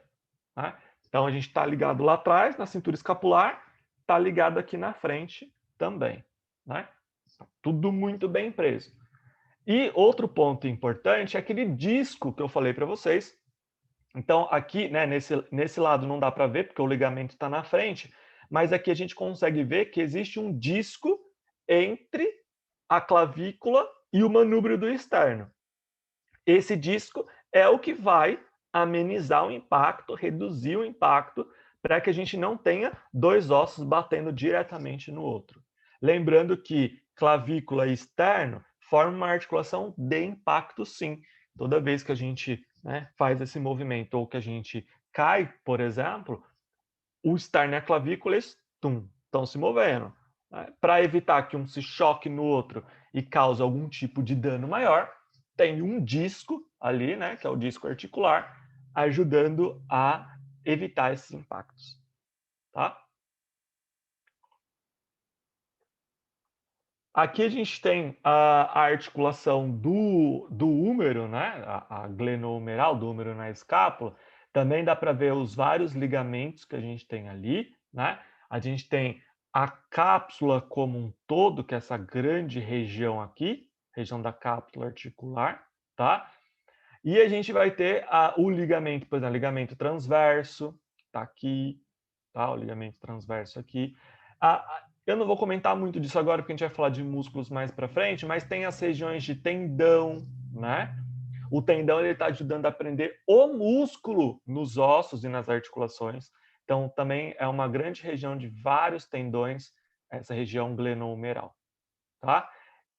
Né? Então, a gente está ligado lá atrás, na cintura escapular, está ligado aqui na frente também. Né? Tudo muito bem preso. E outro ponto importante é aquele disco que eu falei para vocês. Então, aqui, né, nesse lado não dá para ver, porque o ligamento está na frente, mas aqui a gente consegue ver que existe um disco entre a clavícula e o manúbrio do externo. Esse disco é o que vai amenizar o impacto, reduzir o impacto, para que a gente não tenha dois ossos batendo diretamente no outro. Lembrando que clavícula e externo formam uma articulação de impacto, sim. Toda vez que a gente, né, faz esse movimento ou que a gente cai, por exemplo, o externo e a clavícula estão se movendo. Né? Para evitar que um se choque no outro e cause algum tipo de dano maior, tem um disco ali, né, que é o disco articular, ajudando a evitar esses impactos. Tá? Aqui a gente tem a articulação do húmero, né, a glenohumeral, do húmero na escápula. Também dá para ver os vários ligamentos que a gente tem ali, né? A gente tem a cápsula como um todo, que é essa grande região aqui, região da cápsula articular, tá? E a gente vai ter o ligamento, por exemplo, ligamento transverso, tá aqui, tá? O ligamento transverso aqui. Eu não vou comentar muito disso agora, porque a gente vai falar de músculos mais para frente, mas tem as regiões de tendão, né? O tendão ele está ajudando a prender o músculo nos ossos e nas articulações. Então, também é uma grande região de vários tendões, essa região glenohumeral, tá?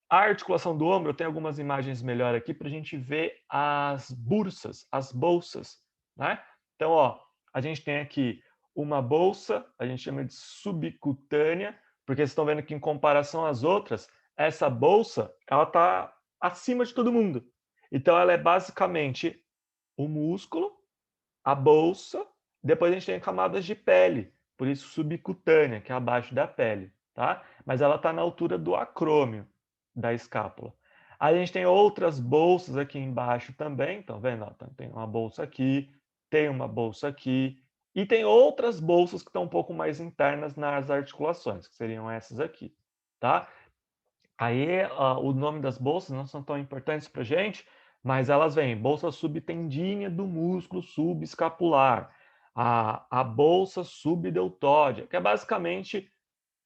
A articulação do ombro, eu tenho algumas imagens melhor aqui para a gente ver as bursas, as bolsas, né? Então, ó, a gente tem aqui uma bolsa, a gente chama de subcutânea, porque vocês estão vendo que em comparação às outras, essa bolsa, ela está acima de todo mundo. Então, ela é basicamente o músculo, a bolsa, depois a gente tem camadas de pele, por isso subcutânea, que é abaixo da pele, tá? Mas ela está na altura do acrômio da escápula. Aí a gente tem outras bolsas aqui embaixo também, estão vendo? Ó, tem uma bolsa aqui, tem uma bolsa aqui, e tem outras bolsas que estão um pouco mais internas nas articulações, que seriam essas aqui, tá? Aí o nome das bolsas não são tão importantes para a gente, mas elas vêm, bolsa subtendínea do músculo subescapular, a bolsa subdeltóide, que é basicamente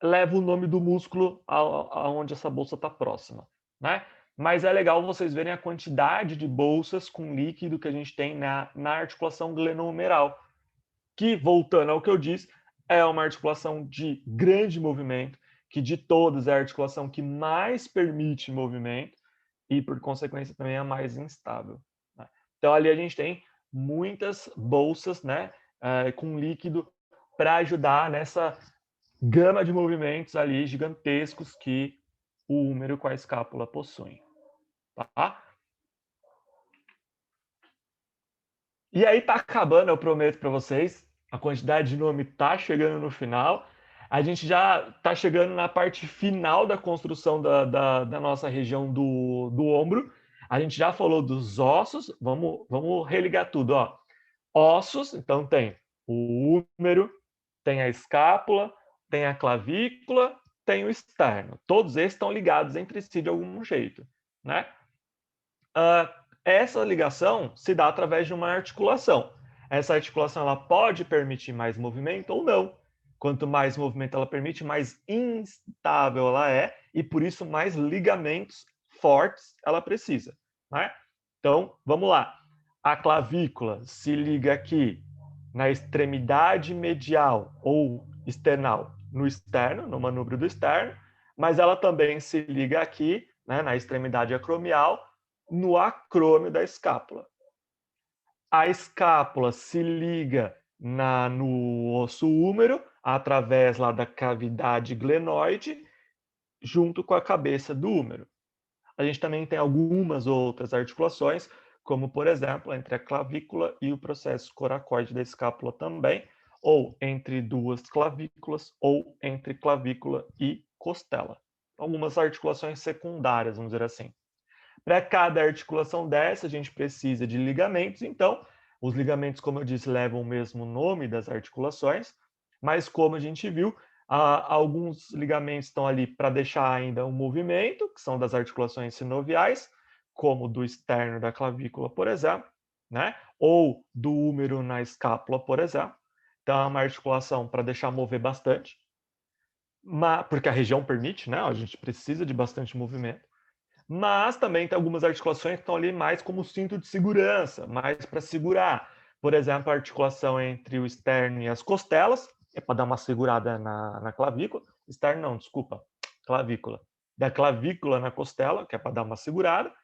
leva o nome do músculo aonde essa bolsa está próxima, né? Mas é legal vocês verem a quantidade de bolsas com líquido que a gente tem na articulação glenohumeral, que, voltando ao que eu disse, é uma articulação de grande movimento, que de todas é a articulação que mais permite movimento e, por consequência, também é a mais instável, né? Então, ali a gente tem muitas bolsas, né, com líquido para ajudar nessa gama de movimentos ali gigantescos que o húmero com a escápula possuem, tá? E aí tá acabando, eu prometo para vocês, a quantidade de nome tá chegando no final. A gente já tá chegando na parte final da construção da nossa região do ombro. A gente já falou dos ossos, vamos religar tudo, ó. Ossos, então tem o húmero, tem a escápula, tem a clavícula, tem o externo. Todos esses estão ligados entre si de algum jeito, né? Essa ligação se dá através de uma articulação. Essa articulação ela pode permitir mais movimento ou não. Quanto mais movimento ela permite, mais instável ela é e por isso mais ligamentos fortes ela precisa, né? Então, vamos lá. A clavícula se liga aqui na extremidade medial ou external, no externo, no manúbrio do externo, mas ela também se liga aqui, né, na extremidade acromial, no acrômio da escápula. A escápula se liga no osso húmero, através lá da cavidade glenoide, junto com a cabeça do húmero. A gente também tem algumas outras articulações, como, por exemplo, entre a clavícula e o processo coracoide da escápula também, ou entre duas clavículas, ou entre clavícula e costela. Algumas articulações secundárias, vamos dizer assim. Para cada articulação dessa, a gente precisa de ligamentos, então, os ligamentos, como eu disse, levam o mesmo nome das articulações, mas como a gente viu, alguns ligamentos estão ali para deixar ainda um movimento, que são das articulações sinoviais, como do externo da clavícula, por exemplo, né? Ou do húmero na escápula, por exemplo. Então, é uma articulação para deixar mover bastante, porque a região permite, né? A gente precisa de bastante movimento. Mas também tem algumas articulações que estão ali mais como cinto de segurança, mais para segurar. Por exemplo, a articulação entre o externo e as costelas, é para dar uma segurada na clavícula. Externo não, desculpa, clavícula. Da clavícula na costela, que é para dar uma segurada.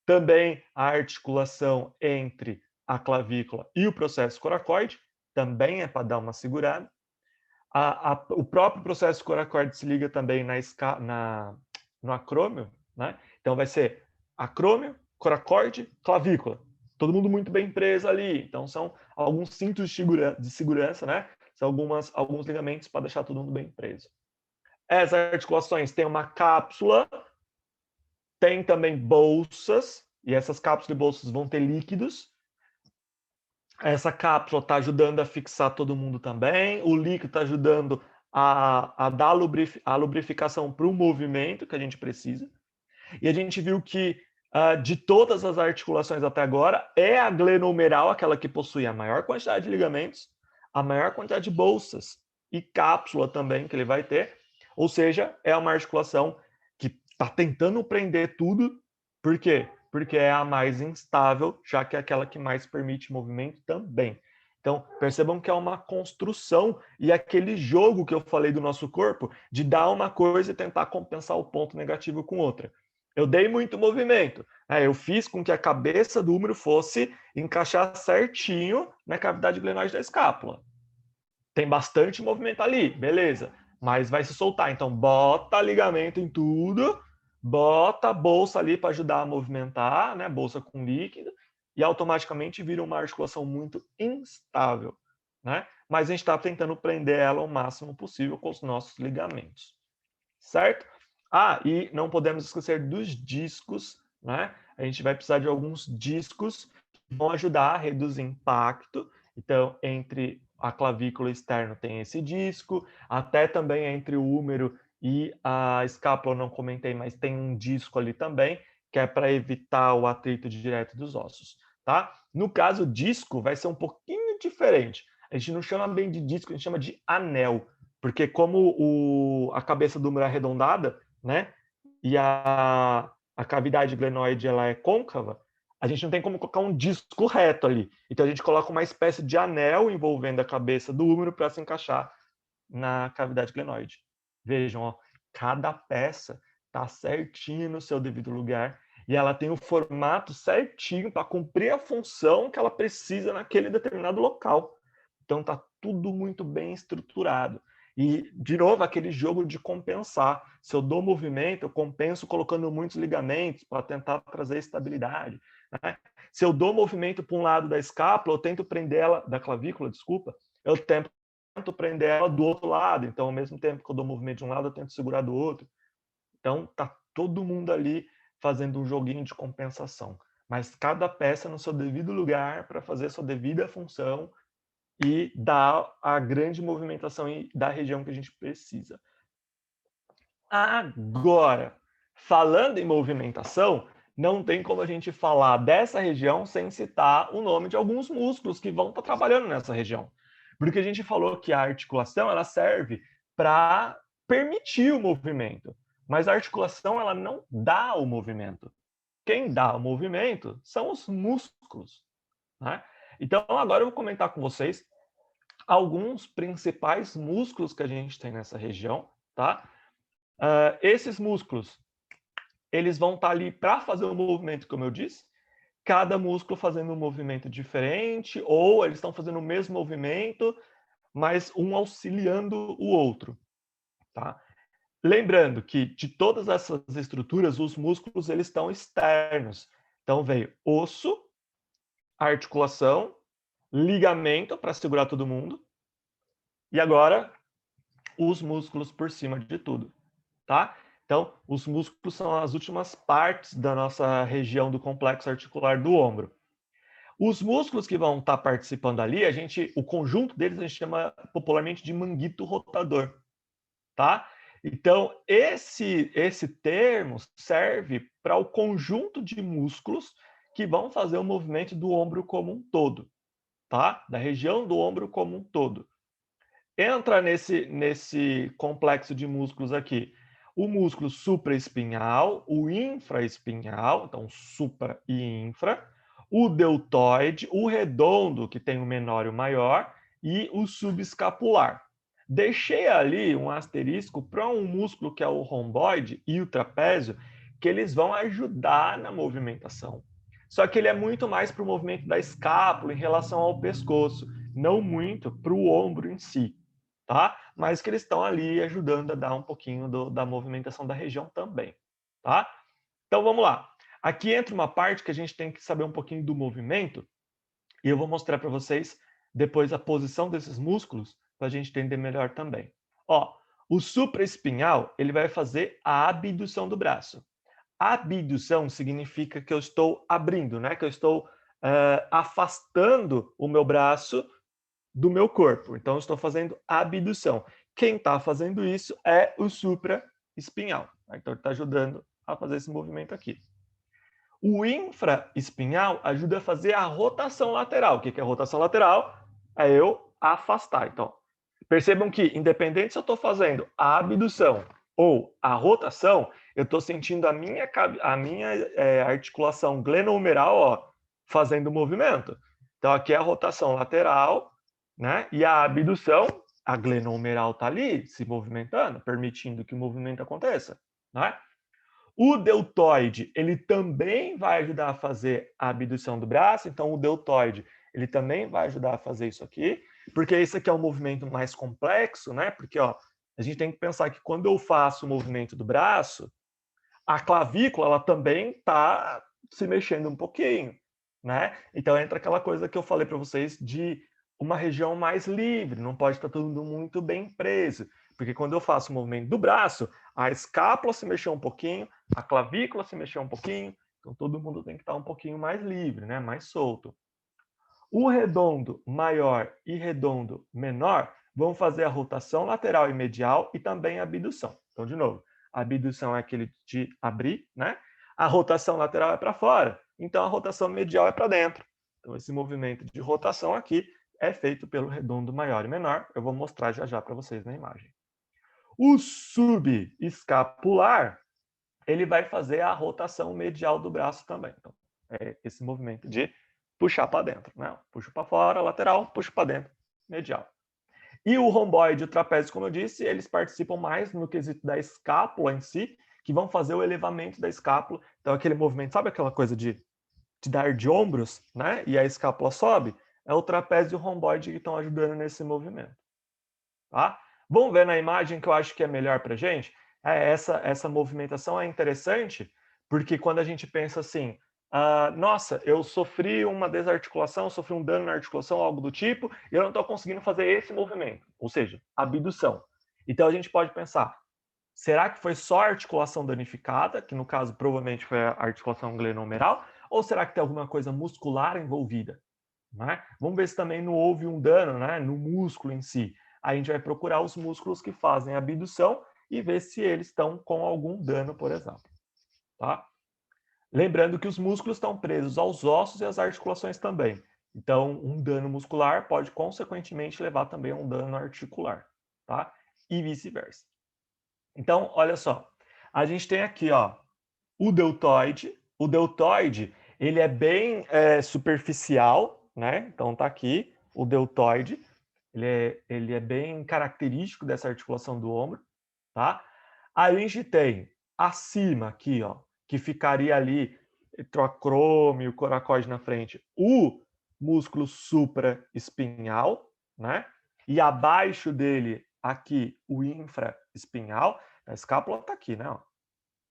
Também a articulação entre a clavícula e o processo coracoide, também é para dar uma segurada. O próprio processo coracoide se liga também no acrômio, né? Então vai ser acrômio, coracoide, clavícula. Todo mundo muito bem preso ali. Então são alguns cintos de segurança, né? São alguns ligamentos para deixar todo mundo bem preso. Essas articulações têm uma cápsula, tem também bolsas, e essas cápsulas e bolsas vão ter líquidos. Essa cápsula está ajudando a fixar todo mundo também. O líquido está ajudando a dar a lubrificação para o movimento que a gente precisa. E a gente viu que de todas as articulações até agora, é a glenohumeral aquela que possui a maior quantidade de ligamentos, a maior quantidade de bolsas e cápsula também que ele vai ter. Ou seja, é uma articulação que está tentando prender tudo. Por quê? Porque é a mais instável, já que é aquela que mais permite movimento também. Então, percebam que é uma construção e aquele jogo que eu falei do nosso corpo, de dar uma coisa e tentar compensar o ponto negativo com outra. Eu dei muito movimento. Eu fiz com que a cabeça do húmero fosse encaixar certinho na cavidade glenoide da escápula. Tem bastante movimento ali, beleza. Mas vai se soltar. Então, bota ligamento em tudo, bota a bolsa ali para ajudar a movimentar, né? Bolsa com líquido. e automaticamente vira uma articulação muito instável, né? Mas a gente está tentando prender ela o máximo possível com os nossos ligamentos, certo? Ah, e não podemos esquecer dos discos, né? A gente vai precisar de alguns discos que vão ajudar a reduzir impacto. Então, entre a clavícula externa tem esse disco, até também entre o húmero e a escápula, eu não comentei, mas tem um disco ali também, que é para evitar o atrito direto dos ossos, tá? No caso, disco vai ser um pouquinho diferente. A gente não chama bem de disco, a gente chama de anel, porque como a cabeça do húmero é arredondada, né? E a cavidade glenoide ela é côncava, a gente não tem como colocar um disco reto ali. Então a gente coloca uma espécie de anel envolvendo a cabeça do húmero para se encaixar na cavidade glenoide. Vejam, ó, cada peça está certinha no seu devido lugar e ela tem o formato certinho para cumprir a função que ela precisa naquele determinado local. Então tá tudo muito bem estruturado. E, de novo, aquele jogo de compensar. Se eu dou movimento, eu compenso colocando muitos ligamentos para tentar trazer estabilidade, né? Se eu dou movimento para um lado da escápula, eu tento prender ela, da clavícula, desculpa, eu tento prender ela do outro lado. Então, ao mesmo tempo que eu dou movimento de um lado, eu tento segurar do outro. Então, tá todo mundo ali fazendo um joguinho de compensação. Mas cada peça no seu devido lugar para fazer a sua devida função e dar a grande movimentação da região que a gente precisa. Agora, falando em movimentação, não tem como a gente falar dessa região sem citar o nome de alguns músculos que vão estar trabalhando nessa região. Porque a gente falou que a articulação ela serve para permitir o movimento, mas a articulação ela não dá o movimento. Quem dá o movimento são os músculos, né? Então, agora eu vou comentar com vocês alguns principais músculos que a gente tem nessa região, tá? Esses músculos, eles vão estar ali para fazer o movimento, como eu disse, cada músculo fazendo um movimento diferente, ou eles estão fazendo o mesmo movimento, mas um auxiliando o outro, tá? Lembrando que de todas essas estruturas, os músculos eles estão externos. Então veio osso, articulação, ligamento para segurar todo mundo, e agora os músculos por cima de tudo, tá? Então, os músculos são as últimas partes da nossa região do complexo articular do ombro. Os músculos que vão estar participando ali, o conjunto deles a gente chama popularmente de manguito rotador, tá? Então, esse termo serve para o conjunto de músculos que vão fazer o movimento do ombro como um todo, tá? Da região do ombro como um todo. Entra nesse complexo de músculos aqui o músculo supraespinhal, o infraespinhal, então supra e infra, o deltoide, o redondo, que tem o menor e o maior, e o subescapular. Deixei ali um asterisco para um músculo que é o romboide e o trapézio, que eles vão ajudar na movimentação. Só que ele é muito mais para o movimento da escápula em relação ao pescoço, não muito para o ombro em si, tá? Mas que eles estão ali ajudando a dar um pouquinho da movimentação da região também, tá? Então vamos lá. Aqui entra uma parte que a gente tem que saber um pouquinho do movimento e eu vou mostrar para vocês depois a posição desses músculos para a gente entender melhor também. Ó, o supraespinhal ele vai fazer a abdução do braço. A abdução significa que eu estou abrindo, né? Que eu estou afastando o meu braço do meu corpo. Então, eu estou fazendo abdução. Quem está fazendo isso é o supraespinhal. Então, ele está ajudando a fazer esse movimento aqui. O infraespinhal ajuda a fazer a rotação lateral. O que é a rotação lateral? É eu afastar. Então, percebam que, independente se eu estou fazendo a abdução ou a rotação, eu estou sentindo a minha articulação glenohumeral ó, fazendo o movimento. Então, aqui é a rotação lateral, né? E a abdução, a glenohumeral está ali se movimentando, permitindo que o movimento aconteça, né? O deltoide, ele também vai ajudar a fazer a abdução do braço, então o deltoide, ele também vai ajudar a fazer isso aqui, porque isso aqui é um movimento mais complexo, né? Porque, ó, a gente tem que pensar que quando eu faço o movimento do braço, a clavícula, ela também está se mexendo um pouquinho, né? Então entra aquela coisa que eu falei para vocês de uma região mais livre, não pode estar tudo muito bem preso, porque quando eu faço o movimento do braço, a escápula se mexeu um pouquinho, a clavícula se mexeu um pouquinho, então todo mundo tem que estar um pouquinho mais livre, né? Mais solto. O redondo maior e redondo menor vão fazer a rotação lateral e medial e também a abdução. Então, de novo, a abdução é aquele de abrir, né? A rotação lateral é para fora, então a rotação medial é para dentro. Então, esse movimento de rotação aqui é feito pelo redondo maior e menor. Eu vou mostrar já já para vocês na imagem. O subescapular, ele vai fazer a rotação medial do braço também. Então, é esse movimento de puxar para dentro, né? Puxo para fora, lateral, puxo para dentro, medial. E o romboide e o trapézio, como eu disse, eles participam mais no quesito da escápula em si, que vão fazer o elevamento da escápula. Então, aquele movimento, sabe aquela coisa de dar de ombros, né? E a escápula sobe? É o trapézio e o romboide que estão ajudando nesse movimento. Tá? Vamos ver na imagem que eu acho que é melhor para a gente? Essa movimentação é interessante, porque quando a gente pensa assim, nossa, eu sofri uma desarticulação, sofri um dano na articulação, algo do tipo, e eu não estou conseguindo fazer esse movimento, ou seja, abdução. Então a gente pode pensar, será que foi só a articulação danificada, que no caso provavelmente foi a articulação glenohumeral, ou será que tem alguma coisa muscular envolvida? Né? Vamos ver se também não houve um dano, né, no músculo em si. Aí a gente vai procurar os músculos que fazem a abdução e ver se eles estão com algum dano, por exemplo. Tá? Lembrando que os músculos estão presos aos ossos e às articulações também. Então, um dano muscular pode, consequentemente, levar também a um dano articular. Tá? E vice-versa. Então, olha só. A gente tem aqui, ó, o deltoide. O deltoide, ele é bem superficial, né? Então tá aqui o deltoide. Ele é bem característico dessa articulação do ombro, tá? Aí a gente tem acima aqui, ó, que ficaria ali entre o acrômio e o coracoide na frente, o músculo supraespinhal, né? E abaixo dele aqui o infraespinhal. A escápula tá aqui, né? Ó. A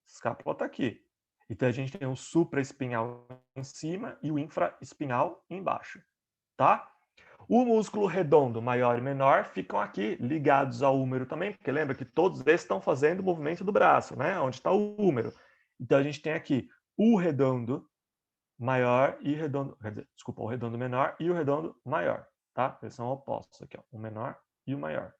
escápula tá aqui. Então a gente tem o supraespinhal em cima e o infraespinal embaixo, tá? O músculo redondo maior e menor ficam aqui ligados ao húmero também, porque lembra que todos esses estão fazendo o movimento do braço, né? Onde está o húmero. Então a gente tem aqui o redondo maior e redondo, desculpa, o redondo menor e o redondo maior, tá? Eles são opostos aqui, ó, o menor e o maior,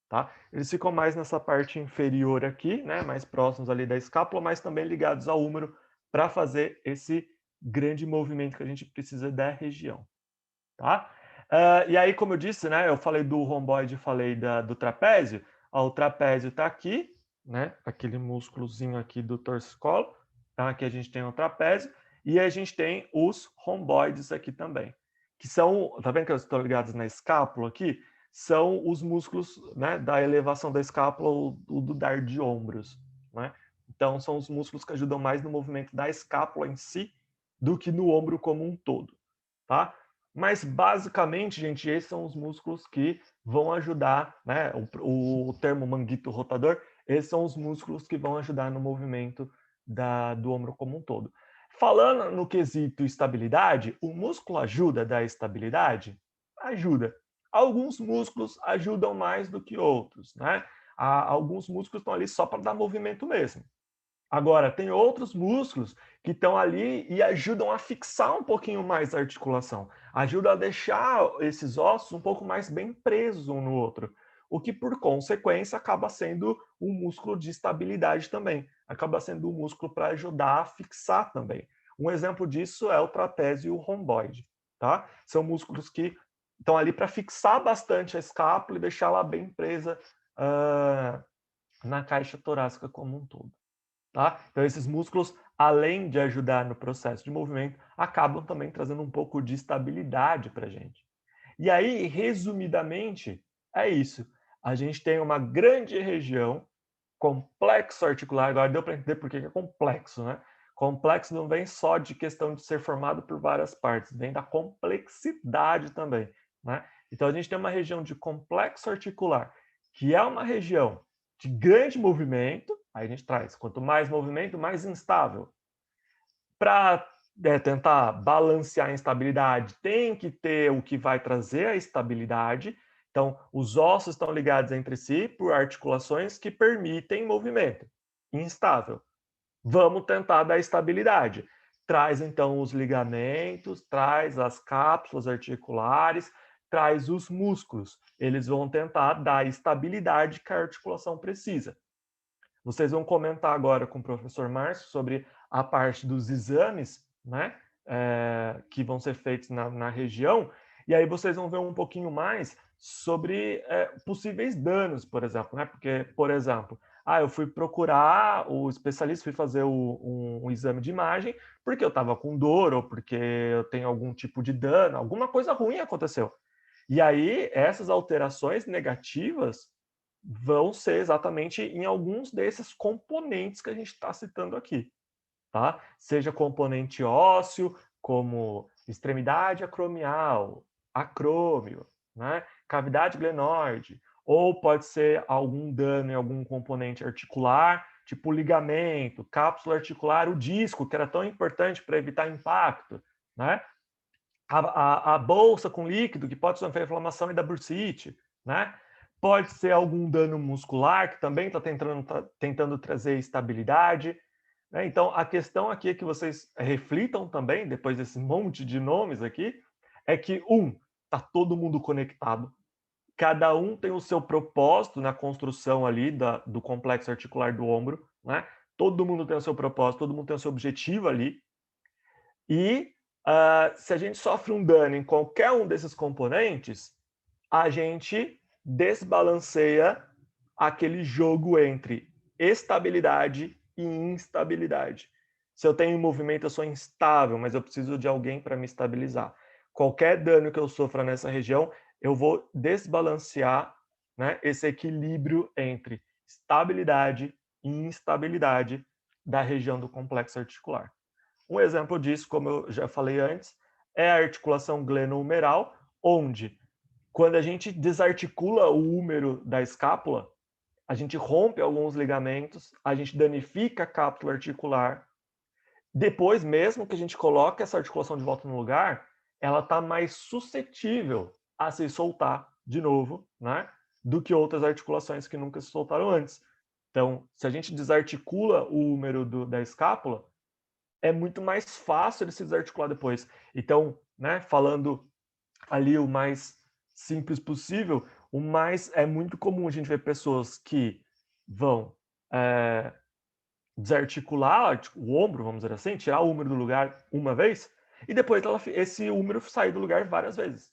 tá? Eles ficam mais nessa parte inferior aqui, né? Mais próximos ali da escápula, mas também ligados ao húmero para fazer esse grande movimento que a gente precisa da região, tá? E aí, como eu disse, né? Eu falei do romboide, falei do trapézio. Ó, o trapézio está aqui, né? Aquele músculozinho aqui do torcicolo. Então, aqui a gente tem o trapézio. E a gente tem os romboides aqui também. Que são, tá vendo que eles estão ligados na escápula aqui? São os músculos, né, da elevação da escápula, o do dar de ombros, né? Então, são os músculos que ajudam mais no movimento da escápula em si do que no ombro como um todo, tá? Mas, basicamente, gente, esses são os músculos que vão ajudar, né? O termo manguito rotador, esses são os músculos que vão ajudar no movimento do ombro como um todo. Falando no quesito estabilidade, o músculo ajuda a dar estabilidade? Ajuda. Alguns músculos ajudam mais do que outros, né? Alguns músculos estão ali só para dar movimento mesmo. Agora, tem outros músculos que estão ali e ajudam a fixar um pouquinho mais a articulação, ajudam a deixar esses ossos um pouco mais bem presos um no outro, o que, por consequência, acaba sendo um músculo de estabilidade também, acaba sendo um músculo para ajudar a fixar também. Um exemplo disso é o trapézio e o romboide, tá? São músculos que estão ali para fixar bastante a escápula e deixá-la bem presa na caixa torácica como um todo. Tá? Então, esses músculos, além de ajudar no processo de movimento, acabam também trazendo um pouco de estabilidade para a gente. E aí, resumidamente, é isso. A gente tem uma grande região, complexo articular, agora deu para entender por que é complexo, né? Complexo não vem só de questão de ser formado por várias partes, vem da complexidade também, né? Então, a gente tem uma região de complexo articular, que é uma região de grande movimento, aí a gente traz, quanto mais movimento, mais instável. Para tentar balancear a instabilidade, tem que ter o que vai trazer a estabilidade. Então, os ossos estão ligados entre si por articulações que permitem movimento. Instável. Vamos tentar dar estabilidade. Traz, então, os ligamentos, traz as cápsulas articulares, traz os músculos. Eles vão tentar dar a estabilidade que a articulação precisa. Vocês vão comentar agora com o professor Márcio sobre a parte dos exames, né, que vão ser feitos na região, e aí vocês vão ver um pouquinho mais sobre possíveis danos, por exemplo, né? Porque, por exemplo, eu fui procurar o especialista, fui fazer um exame de imagem porque eu estava com dor ou porque eu tenho algum tipo de dano, alguma coisa ruim aconteceu. E aí, essas alterações negativas vão ser exatamente em alguns desses componentes que a gente está citando aqui, tá? Seja componente ósseo, como extremidade acromial, acrômio, né? Cavidade glenoide, ou pode ser algum dano em algum componente articular, tipo ligamento, cápsula articular, o disco, que era tão importante para evitar impacto, né? A bolsa com líquido, que pode sofrer inflamação e da bursite, né? Pode ser algum dano muscular, que também está tentando trazer estabilidade, né? Então, a questão aqui é que vocês reflitam também, depois desse monte de nomes aqui, é que, está todo mundo conectado, cada um tem o seu propósito na construção ali do complexo articular do ombro, né? Todo mundo tem o seu propósito, todo mundo tem o seu objetivo ali, e se a gente sofre um dano em qualquer um desses componentes, a gente desbalanceia aquele jogo entre estabilidade e instabilidade. Se eu tenho movimento, eu sou instável, mas eu preciso de alguém para me estabilizar. Qualquer dano que eu sofra nessa região, eu vou desbalancear, né, esse equilíbrio entre estabilidade e instabilidade da região do complexo articular. Um exemplo disso, como eu já falei antes, é a articulação glenohumeral, onde, quando a gente desarticula o húmero da escápula, a gente rompe alguns ligamentos, a gente danifica a cápsula articular. Depois, mesmo que a gente coloque essa articulação de volta no lugar, ela está mais suscetível a se soltar de novo, né, do que outras articulações que nunca se soltaram antes. Então, se a gente desarticula o húmero da escápula, é muito mais fácil ele se desarticular depois. Então, né, falando ali o mais simples possível, é muito comum a gente ver pessoas que vão desarticular o ombro, vamos dizer assim, tirar o húmero do lugar uma vez, e depois esse húmero sair do lugar várias vezes.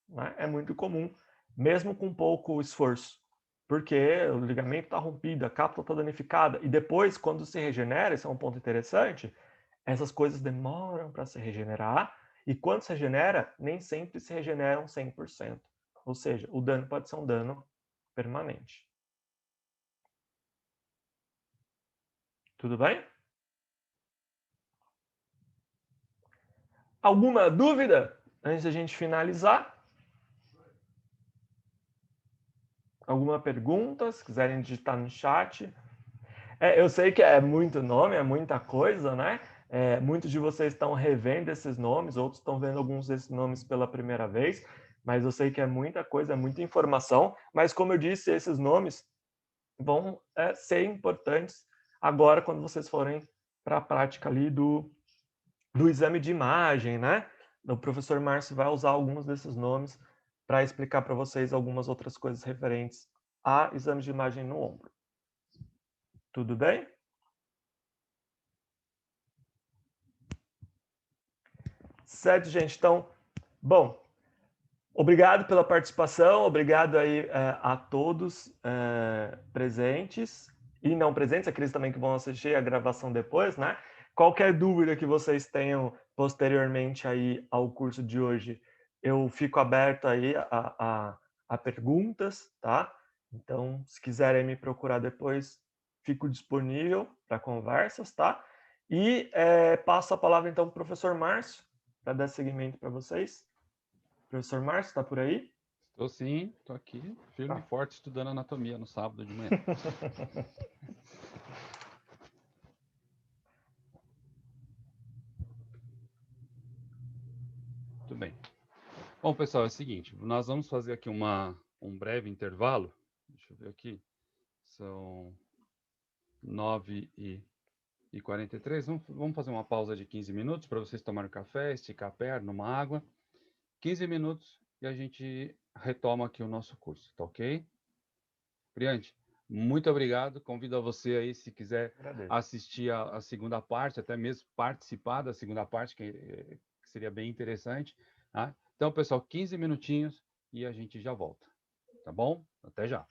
Né? É muito comum, mesmo com pouco esforço, porque o ligamento está rompido, a cápsula está danificada, e depois, quando se regenera, esse é um ponto interessante, essas coisas demoram para se regenerar, e quando se regenera, nem sempre se regeneram 100%. Ou seja, o dano pode ser um dano permanente. Tudo bem? Alguma dúvida antes da gente finalizar? Alguma pergunta? Se quiserem digitar no chat. Eu sei que é muito nome, é muita coisa, né? Muitos de vocês estão revendo esses nomes, outros estão vendo alguns desses nomes pela primeira vez, mas eu sei que é muita coisa, é muita informação. Mas, como eu disse, esses nomes vão ser importantes agora quando vocês forem para a prática ali do exame de imagem, né? O professor Márcio vai usar alguns desses nomes para explicar para vocês algumas outras coisas referentes a exame de imagem no ombro. Tudo bem? Certo, gente? Então, bom, obrigado pela participação, obrigado aí a todos presentes e não presentes, aqueles também que vão assistir a gravação depois, né? Qualquer dúvida que vocês tenham posteriormente aí ao curso de hoje, eu fico aberto aí a perguntas, tá? Então, se quiserem me procurar depois, fico disponível para conversas, tá? E passo a palavra então para o professor Márcio, para dar seguimento para vocês. Professor Márcio, está por aí? Estou sim, estou aqui, firme e forte, estudando anatomia no sábado de manhã. Bom, pessoal, é o seguinte, nós vamos fazer aqui um breve intervalo. Deixa eu ver aqui. São 9h43. Vamos fazer uma pausa de 15 minutos para vocês tomarem café, esticar a perna, uma água. 15 minutos e a gente retoma aqui o nosso curso, tá ok? Priante, muito obrigado. Convido a você aí, se quiser Agradeço. assistir a segunda parte, até mesmo participar da segunda parte, que seria bem interessante. Tá? Então, pessoal, 15 minutinhos e a gente já volta. Tá bom? Até já.